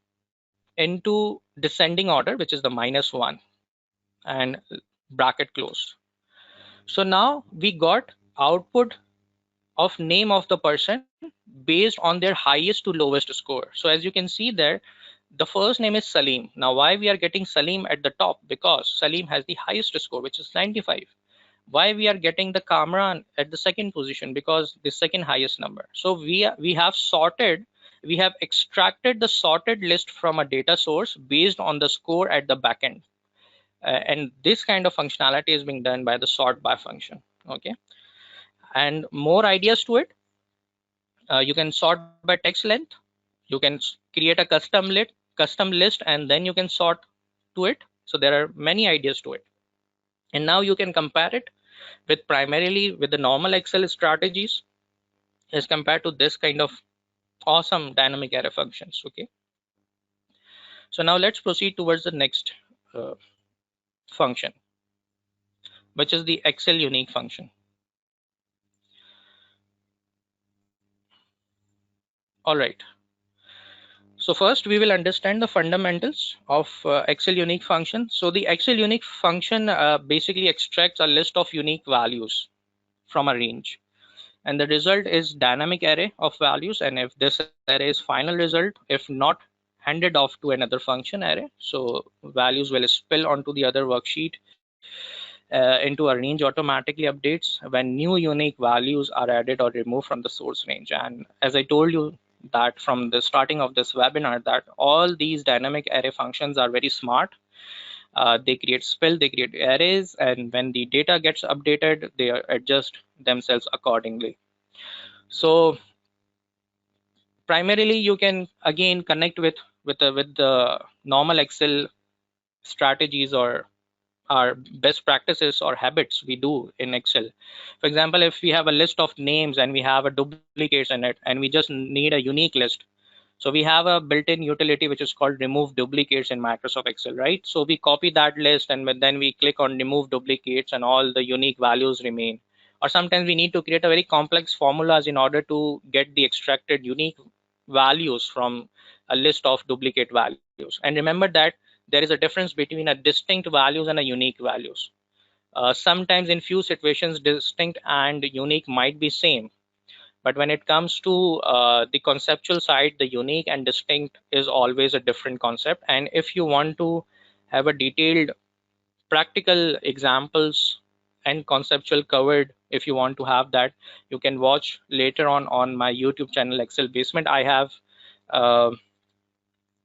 into descending order, which is the -1, and bracket close. So now we got output of name of the person based on their highest to lowest score. So as you can see there, the first name is Salim. Now why we are getting Salim at the top? Because Salim has the highest score, which is 95. Why we are getting the Kamran at the second position? Because the second highest number. So we have sorted, we have extracted the sorted list from a data source based on the score at the backend. And this kind of functionality is being done by the sort by function. Okay, and more ideas to it. You can sort by text length. You can create a custom list, and then you can sort to it. So there are many ideas to it. And now you can compare it with primarily with the normal Excel strategies as compared to this kind of awesome dynamic array functions. Okay, so now let's proceed towards the next function, which is the Excel unique function. All right, so first we will understand the fundamentals of Excel unique function. So the Excel unique function basically extracts a list of unique values from a range, and the result is dynamic array of values. And if this array is final result, if not handed off to another function array, so values will spill onto the other worksheet into a range automatically updates when new unique values are added or removed from the source range. And as I told you that from the starting of this webinar, that all these dynamic array functions are very smart. They create spill, they create arrays, and when the data gets updated, they adjust themselves accordingly. So primarily you can again connect with the normal Excel strategies or our best practices or habits we do in Excel. For example, if we have a list of names and we have a duplicates in it and we just need a unique list, so we have a built-in utility which is called remove duplicates in Microsoft Excel, right? So we copy that list and then we click on remove duplicates and all the unique values remain. Or sometimes we need to create a very complex formulas in order to get the extracted unique values from a list of duplicate values. And remember that there is a difference between a distinct values and a unique values. Sometimes in few situations, distinct and unique might be same, but when it comes to the conceptual side, the unique and distinct is always a different concept. And if you want to have a detailed practical examples and conceptual covered, if you want to have that, you can watch later on my YouTube channel Excel Basement. I have uh,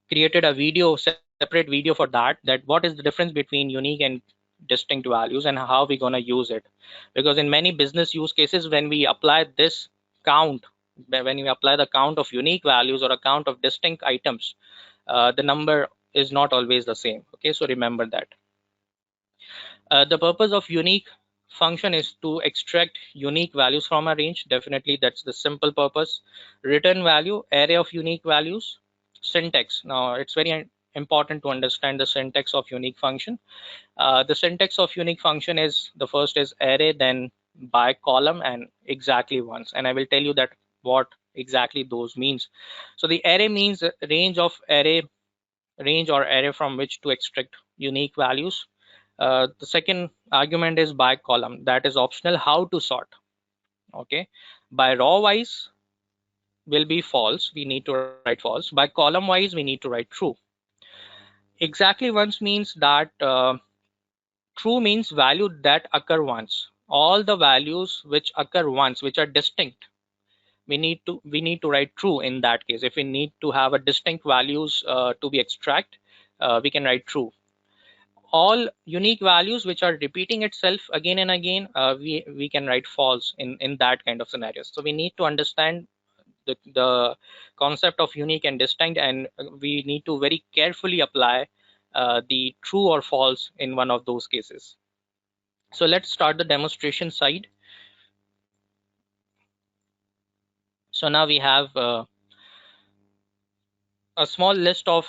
created a video, separate video for that what is the difference between unique and distinct values and how we're going to use it. Because in many business use cases, when we apply this count, when we apply the count of unique values or a count of distinct items, the number is not always the same. Okay, so remember that. The purpose of unique function is to extract unique values from a range. Definitely, that's the simple purpose. Return value, array of unique values. Syntax. Now, it's very important to understand the syntax of unique function. The syntax of unique function is the first is array, then by column and exactly once. And I will tell you that what exactly those means. So the array means range of array, range or array from which to extract unique values. The second argument is by column, that is optional how to sort. Okay, by row wise will be false, we need to write false. By column wise we need to write true. Exactly once means that true means value that occur once. All the values which occur once, which are distinct, we need to write true in that case. If we need to have a distinct values to be extract, we can write true. All unique values which are repeating itself again and again, we can write false in that kind of scenarios. So we need to understand the concept of unique and distinct, and we need to very carefully apply the true or false in one of those cases. So let's start the demonstration side. So now we have a small list of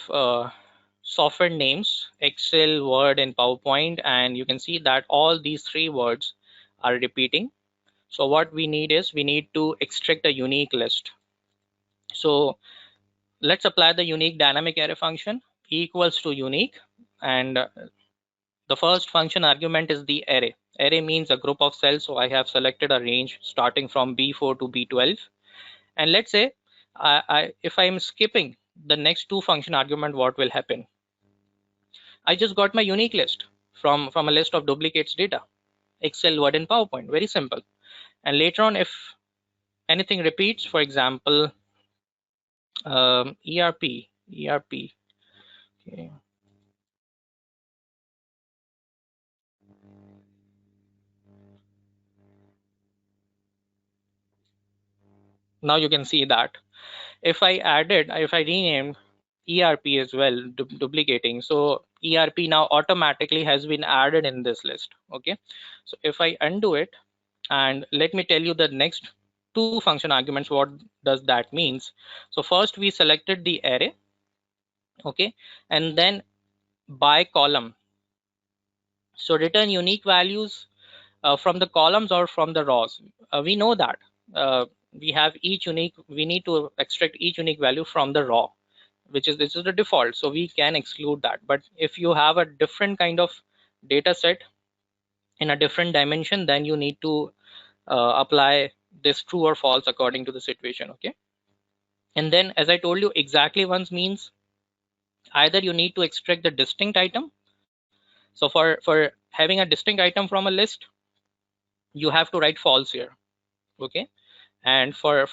software names, Excel, Word, and PowerPoint, and you can see that all these three words are repeating. So what we need is we need to extract a unique list. So let's apply the unique dynamic array function equals to unique, and the first function argument is the array. Array means a group of cells, so I have selected a range starting from B4 to B12. And let's say if I'm skipping the next two function argument, what will happen? I just got my unique list from a list of duplicates data, Excel, Word, and PowerPoint. Very simple. And later on, if anything repeats, for example, ERP. Okay. Now you can see that if I renamed ERP as well, duplicating, so ERP now automatically has been added in this list. Okay, so if I undo it, and let me tell you the next two function arguments, what does that means? So first we selected the array, okay, and then by column, so return unique values from the columns or from the rows. We know that we have each unique, we need to extract each unique value from the raw, which is this is the default, so we can exclude that. But if you have a different kind of data set in a different dimension, then you need to apply this true or false according to the situation. Okay, and then as I told you, exactly once means either you need to extract the distinct item. So for having a distinct item from a list, you have to write false here. Okay, and for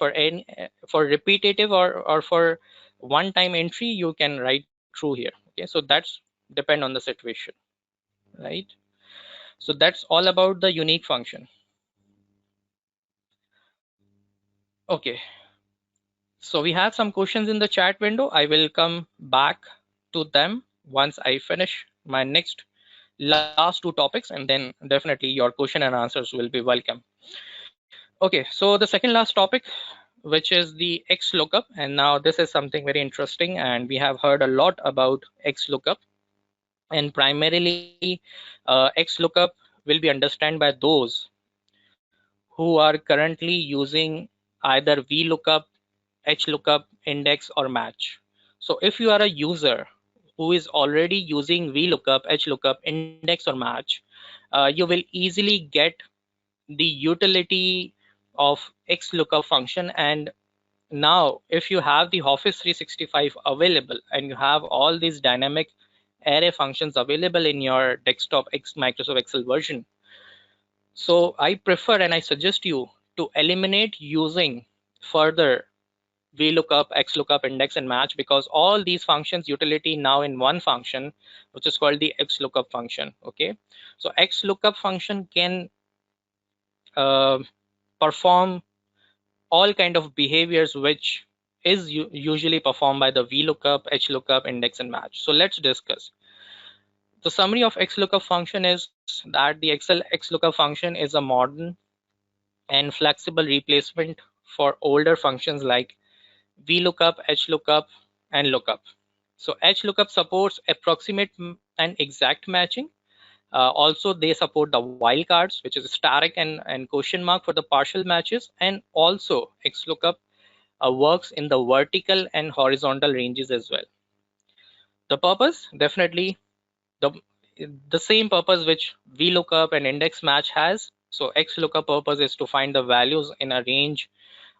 repetitive or for one time entry, you can write true here. Okay, so that's depend on the situation, right? So that's all about the unique function. Okay, so we have some questions in the chat window. I will come back to them once I finish my next last two topics, and then definitely your question and answers will be welcome. Okay, so the second last topic, which is the XLookup, and now this is something very interesting, and we have heard a lot about XLookup, and primarily XLookup will be understood by those who are currently using either VLOOKUP, HLOOKUP, index, or match. So if you are a user who is already using VLOOKUP, HLOOKUP, index, or match, you will easily get the utility of XLOOKUP function. And now if you have the Office 365 available and you have all these dynamic array functions available in your desktop Microsoft Excel version, so I prefer and I suggest you to eliminate using further VLOOKUP, XLOOKUP, index, and match, because all these functions utility now in one function, which is called the XLOOKUP function. Okay, so XLOOKUP function can uh, perform all kind of behaviors which is usually performed by the VLOOKUP, HLOOKUP, index, and match. So let's discuss. The summary of XLOOKUP function is that the XLOOKUP function is a modern and flexible replacement for older functions like VLOOKUP, HLOOKUP, and lookup. So HLOOKUP supports approximate and exact matching. Also, they support the wildcards, which is static and question mark for the partial matches. And also, XLOOKUP works in the vertical and horizontal ranges as well. The purpose, definitely the the same purpose which VLOOKUP and index match has. So XLOOKUP purpose is to find the values in a range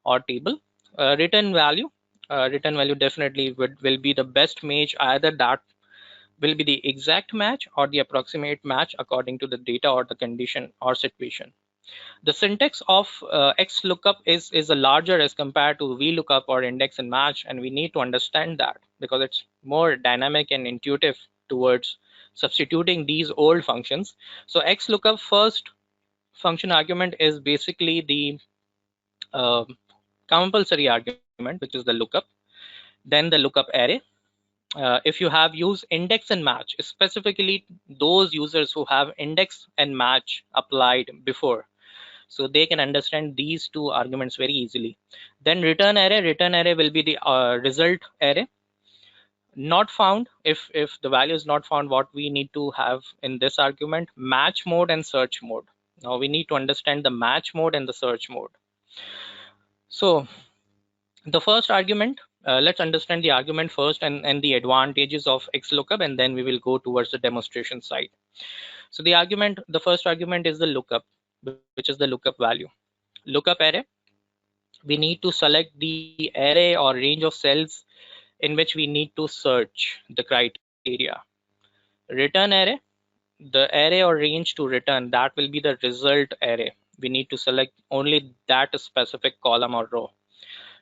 or table. Return value definitely will be the best match. Either that will be the exact match or the approximate match according to the data or the condition or situation. The syntax of XLOOKUP is a larger as compared to VLOOKUP or index and match, and we need to understand that because it's more dynamic and intuitive towards substituting these old functions. So XLOOKUP first function argument is basically the uh, compulsory argument, which is the lookup, then the lookup array. If you have used index and match, specifically those users who have index and match applied before, so they can understand these two arguments very easily. Then return array will be the result array. Not found, if the value is not found, what we need to have in this argument, match mode and search mode. Now we need to understand the match mode and the search mode. So the first argument, let's understand the argument first and the advantages of XLOOKUP, and then we will go towards the demonstration side. So the first argument is the lookup, which is the lookup value. Lookup array, we need to select the array or range of cells in which we need to search the criteria. Return array, the array or range to return, that will be the result array. We need to select only that specific column or row.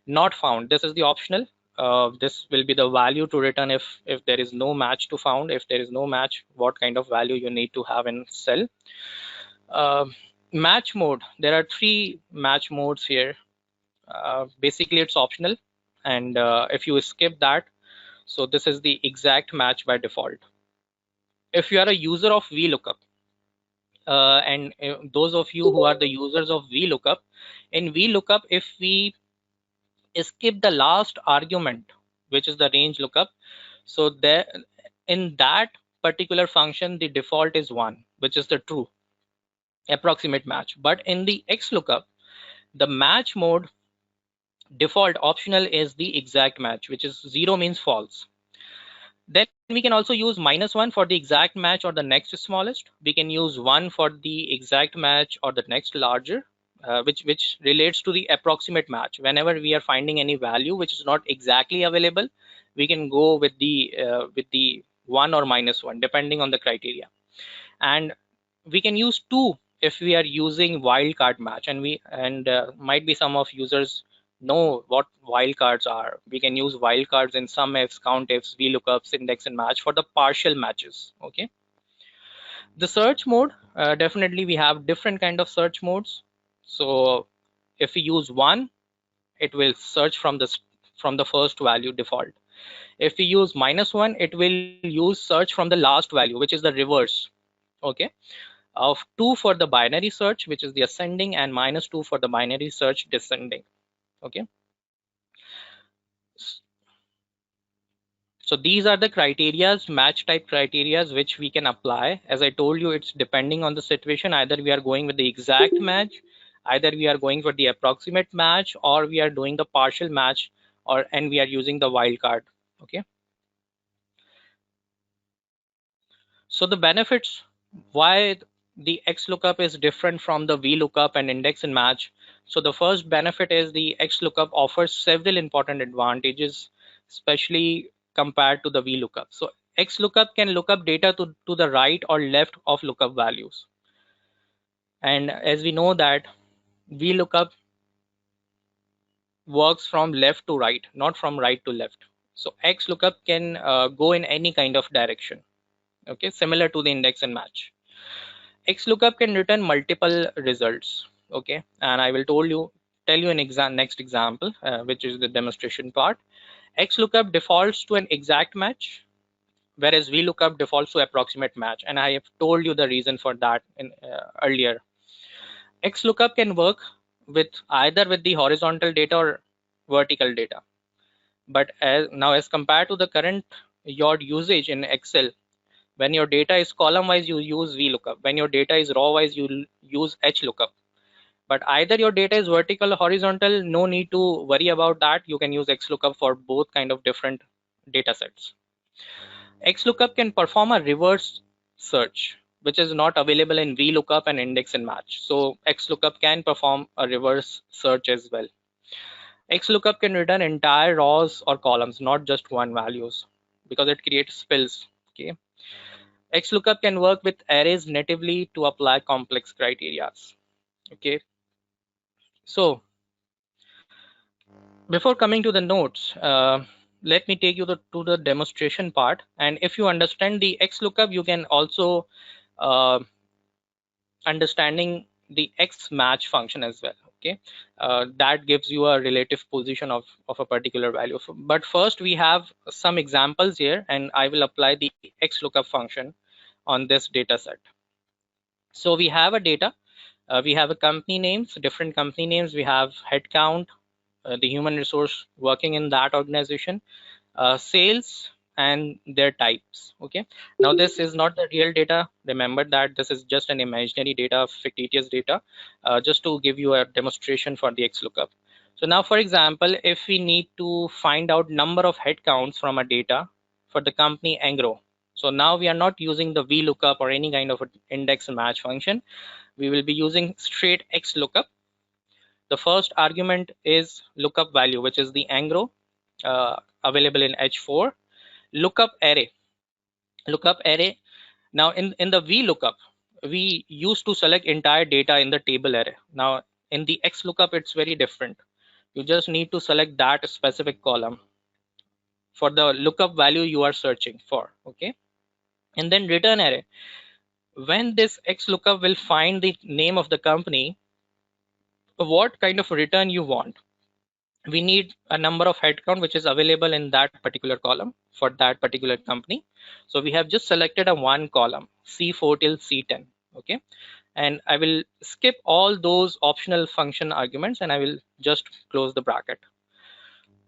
Not found, this is the optional. This will be the value to return if there is no match to found. If there is no match, what kind of value you need to have in cell. Match mode, there are three match modes here. Basically it's optional, and if you skip that, so this is the exact match by default. If you are a user of VLOOKUP, and those of you who are the users of VLOOKUP, in VLOOKUP, if we skip the last argument, which is the range lookup, so there in that particular function the default is 1, which is the true approximate match. But in the XLOOKUP, the match mode default optional is the exact match, which is 0 means false. Then we can also use -1 for the exact match or the next smallest. We can use 1 for the exact match or the next larger, which relates to the approximate match. Whenever we are finding any value which is not exactly available, we can go with the 1 or -1 depending on the criteria. And we can use 2 if we are using wildcard match, and might be some of users know what wildcards are. We can use wildcards in sum ifs, count ifs, VLOOKUPs, index, and match for the partial matches. Okay. The search mode, definitely we have different kind of search modes. So if we use 1, it will search from the first value default. If we use -1, it will use search from the last value, which is the reverse. Okay, of 2 for the binary search, which is the ascending, and -2 for the binary search descending. Okay, so these are the criterias, match type criterias, which we can apply. As I told you, it's depending on the situation. Either we are going with the exact match, either we are going for the approximate match, or we are doing the partial match, and we are using the wildcard. Okay, so the benefits, why the XLookup is different from the VLOOKUP and index and match. So the first benefit is the XLookup offers several important advantages, especially compared to the VLOOKUP. So XLookup can look up data to the right or left of lookup values. And as we know that VLOOKUP works from left to right, not from right to left. So XLookup can go in any kind of direction. Okay, similar to the index and match. XLookup can return multiple results. Okay, and I will tell you an next example, which is the demonstration part. XLookup defaults to an exact match, whereas VLOOKUP defaults to approximate match, and I have told you the reason for that in earlier. XLookup can work with either with the horizontal data or vertical data, but as compared to the current your usage in Excel, when your data is column wise, you use VLOOKUP. When your data is row wise, you use HLOOKUP. But either your data is vertical or horizontal, no need to worry about that. You can use XLOOKUP for both kind of different data sets. XLOOKUP can perform a reverse search, which is not available in VLOOKUP and index and match. So XLOOKUP can perform a reverse search as well. XLOOKUP can return entire rows or columns, not just one values, because it creates spills. Okay. XLOOKUP can work with arrays natively to apply complex criteria. Okay, so before coming to the notes, let me take you to the demonstration part. And if you understand the XLOOKUP, you can also uh, understanding the X match function as well. Okay, that gives you a relative position of a particular value. But first, we have some examples here, and I will apply the XLOOKUP function on this data set. So we have a data. We have a company names, different company names. We have headcount, the human resource working in that organization, sales, and their types. Okay. Now this is not the real data. Remember that this is just an imaginary data, fictitious data, just to give you a demonstration for the XLOOKUP. So now, for example, if we need to find out number of headcounts from a data for the company Angro. So now we are not using the VLOOKUP or any kind of index and match function. We will be using straight XLOOKUP. The first argument is lookup value, which is the Angro available in H4. Lookup array. Lookup array. Now in the VLOOKUP, we used to select entire data in the table array. Now in the XLOOKUP, it's very different. You just need to select that specific column for the lookup value you are searching for. Okay. And then return array. When this XLOOKUP will find the name of the company, what kind of return you want. We need a number of headcount which is available in that particular column for that particular company. So we have just selected a one column, C4 till C10. Okay, and I will skip all those optional function arguments and I will just close the bracket.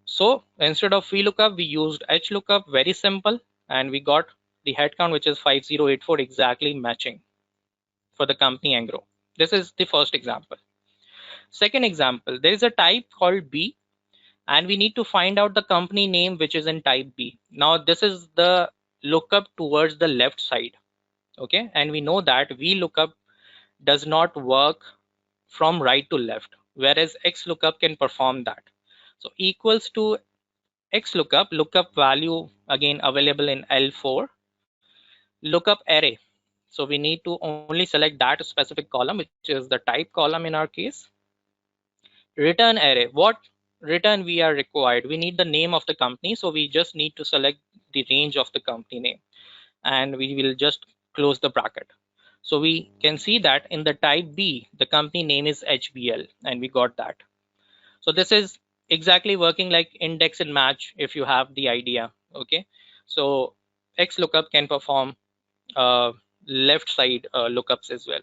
So instead of VLOOKUP, we used HLOOKUP, very simple, and we got the headcount which is 5084 exactly matching for the company Angro. This is the first example. Second example, there is a type called B, and we need to find out the company name which is in type B. Now this is the lookup towards the left side. Okay, and we know that VLOOKUP does not work from right to left, whereas XLOOKUP can perform that. So equals to XLOOKUP, lookup value again available in L4, lookup array. So we need to only select that specific column, which is the type column in our case. Return array, what return we are required? We need the name of the company, so we just need to select the range of the company name and we will just close the bracket. So we can see that in the type B, the company name is HBL, and we got that. So this is exactly working like index and match if you have the idea. Okay, so XLOOKUP can perform left side lookups as well.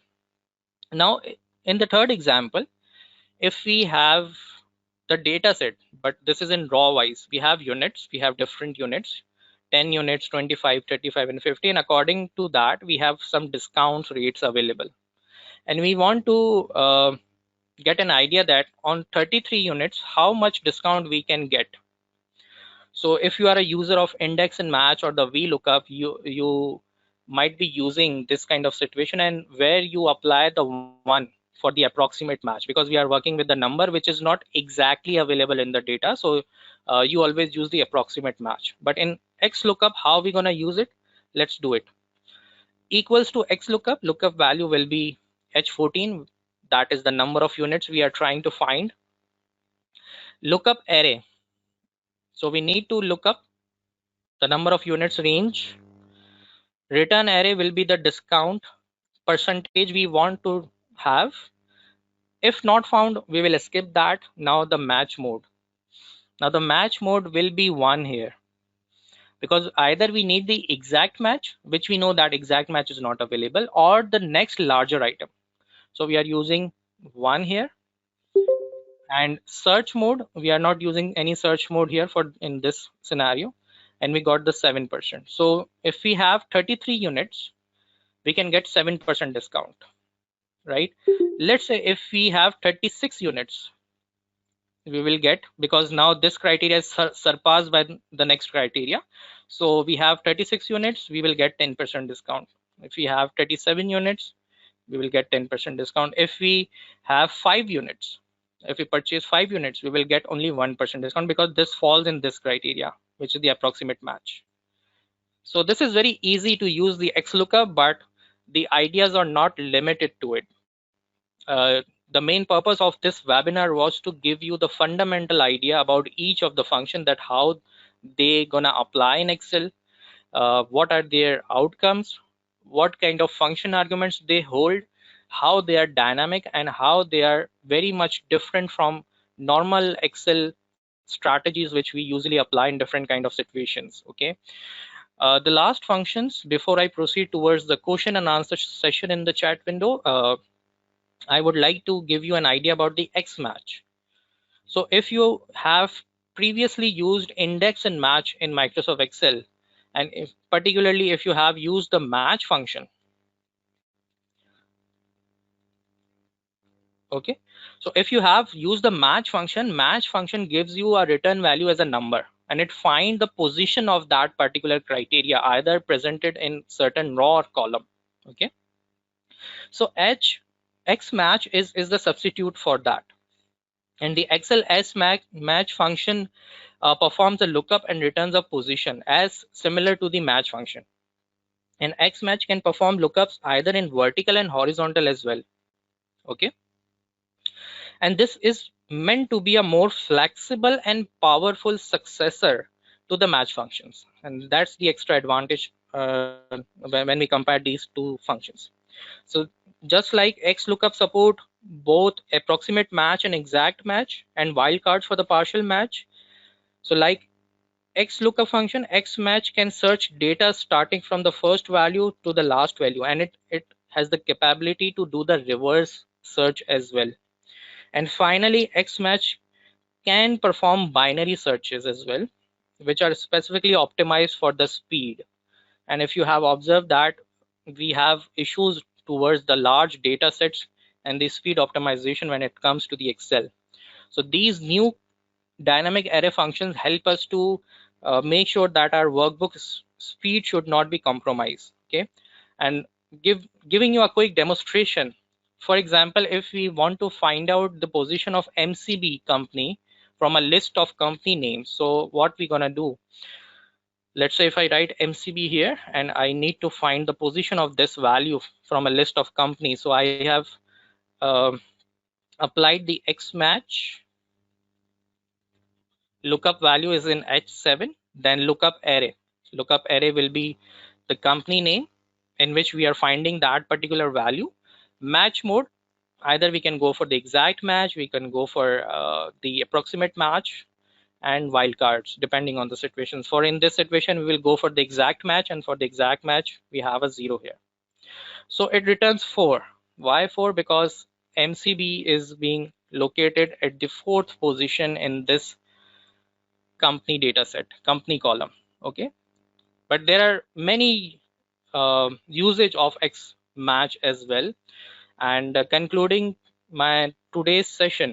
Now, in the third example, if we have the data set, but this is in raw wise, we have units, we have different units, 10 units, 25, 35, and 50. And according to that, we have some discount rates available. And we want to get an idea that on 33 units, how much discount we can get. So if you are a user of index and match or the VLOOKUP, you might be using this kind of situation, and where you apply the one for the approximate match, because we are working with the number which is not exactly available in the data. So you always use the approximate match. But in XLOOKUP, how are we going to use it? Let's do it. Equals to XLOOKUP, lookup value will be H14. That is the number of units we are trying to find. Lookup array. So we need to look up the number of units range. Return array will be the discount percentage we want to have. If not found, we will skip that. Now the match mode. Now the match mode will be 1 here, because either we need the exact match, which we know that exact match is not available, or the next larger item. So we are using 1 here. And search mode, we are not using any search mode here for in this scenario, and we got the 7%. So if we have 33 units, we can get 7% discount, right? Let's say if we have 36 units, we will get, because now this criteria is surpassed by the next criteria. So we have 36 units, we will get 10% discount. If we have 37 units, we will get 10% discount. If we have 5 units, if we purchase 5 units, we will get only 1% discount, because this falls in this criteria, which is the approximate match. So this is very easy to use the XLOOKUP, but the ideas are not limited to it. The main purpose of this webinar was to give you the fundamental idea about each of the function, that how they gonna apply in Excel, what are their outcomes, what kind of function arguments they hold, how they are dynamic, and how they are very much different from normal Excel strategies which we usually apply in different kind of situations. Okay. The last functions before I proceed towards the question and answer session in the chat window, I would like to give you an idea about the X match. So if you have previously used index and match in Microsoft Excel, and particularly if you have used the match function, okay, so if you have used the match function gives you a return value as a number, and it finds the position of that particular criteria, either presented in certain row or column. Okay, so X match is the substitute for that, and the Excel S match function performs a lookup and returns a position as similar to the match function. And X match can perform lookups either in vertical and horizontal as well. Okay, and this is meant to be a more flexible and powerful successor to the match functions, and that's the extra advantage when we compare these two functions. So just like XLOOKUP support both approximate match and exact match, and wildcards for the partial match, so like XLOOKUP function, XMatch can search data starting from the first value to the last value, and it has the capability to do the reverse search as well. And finally, XMatch can perform binary searches as well, which are specifically optimized for the speed. And if you have observed that we have issues towards the large data sets and the speed optimization when it comes to the Excel. So these new dynamic array functions help us to make sure that our workbook speed should not be compromised. Okay, and giving you a quick demonstration. For example, if we want to find out the position of MCB company from a list of company names, so what we're gonna do, let's say if I write MCB here and I need to find the position of this value from a list of companies. So I have applied the X match. Lookup value is in H7, then lookup array. Lookup array will be the company name in which we are finding that particular value. Match mode, either we can go for the exact match, we can go for the approximate match, and wildcards depending on the situations. For in this situation, we will go for the exact match, and for the exact match, we have a 0 here. So it returns 4. Why 4? Because MCB is being located at the 4th position in this company dataset, company column. Okay, but there are many usage of X match as well. And concluding my today's session,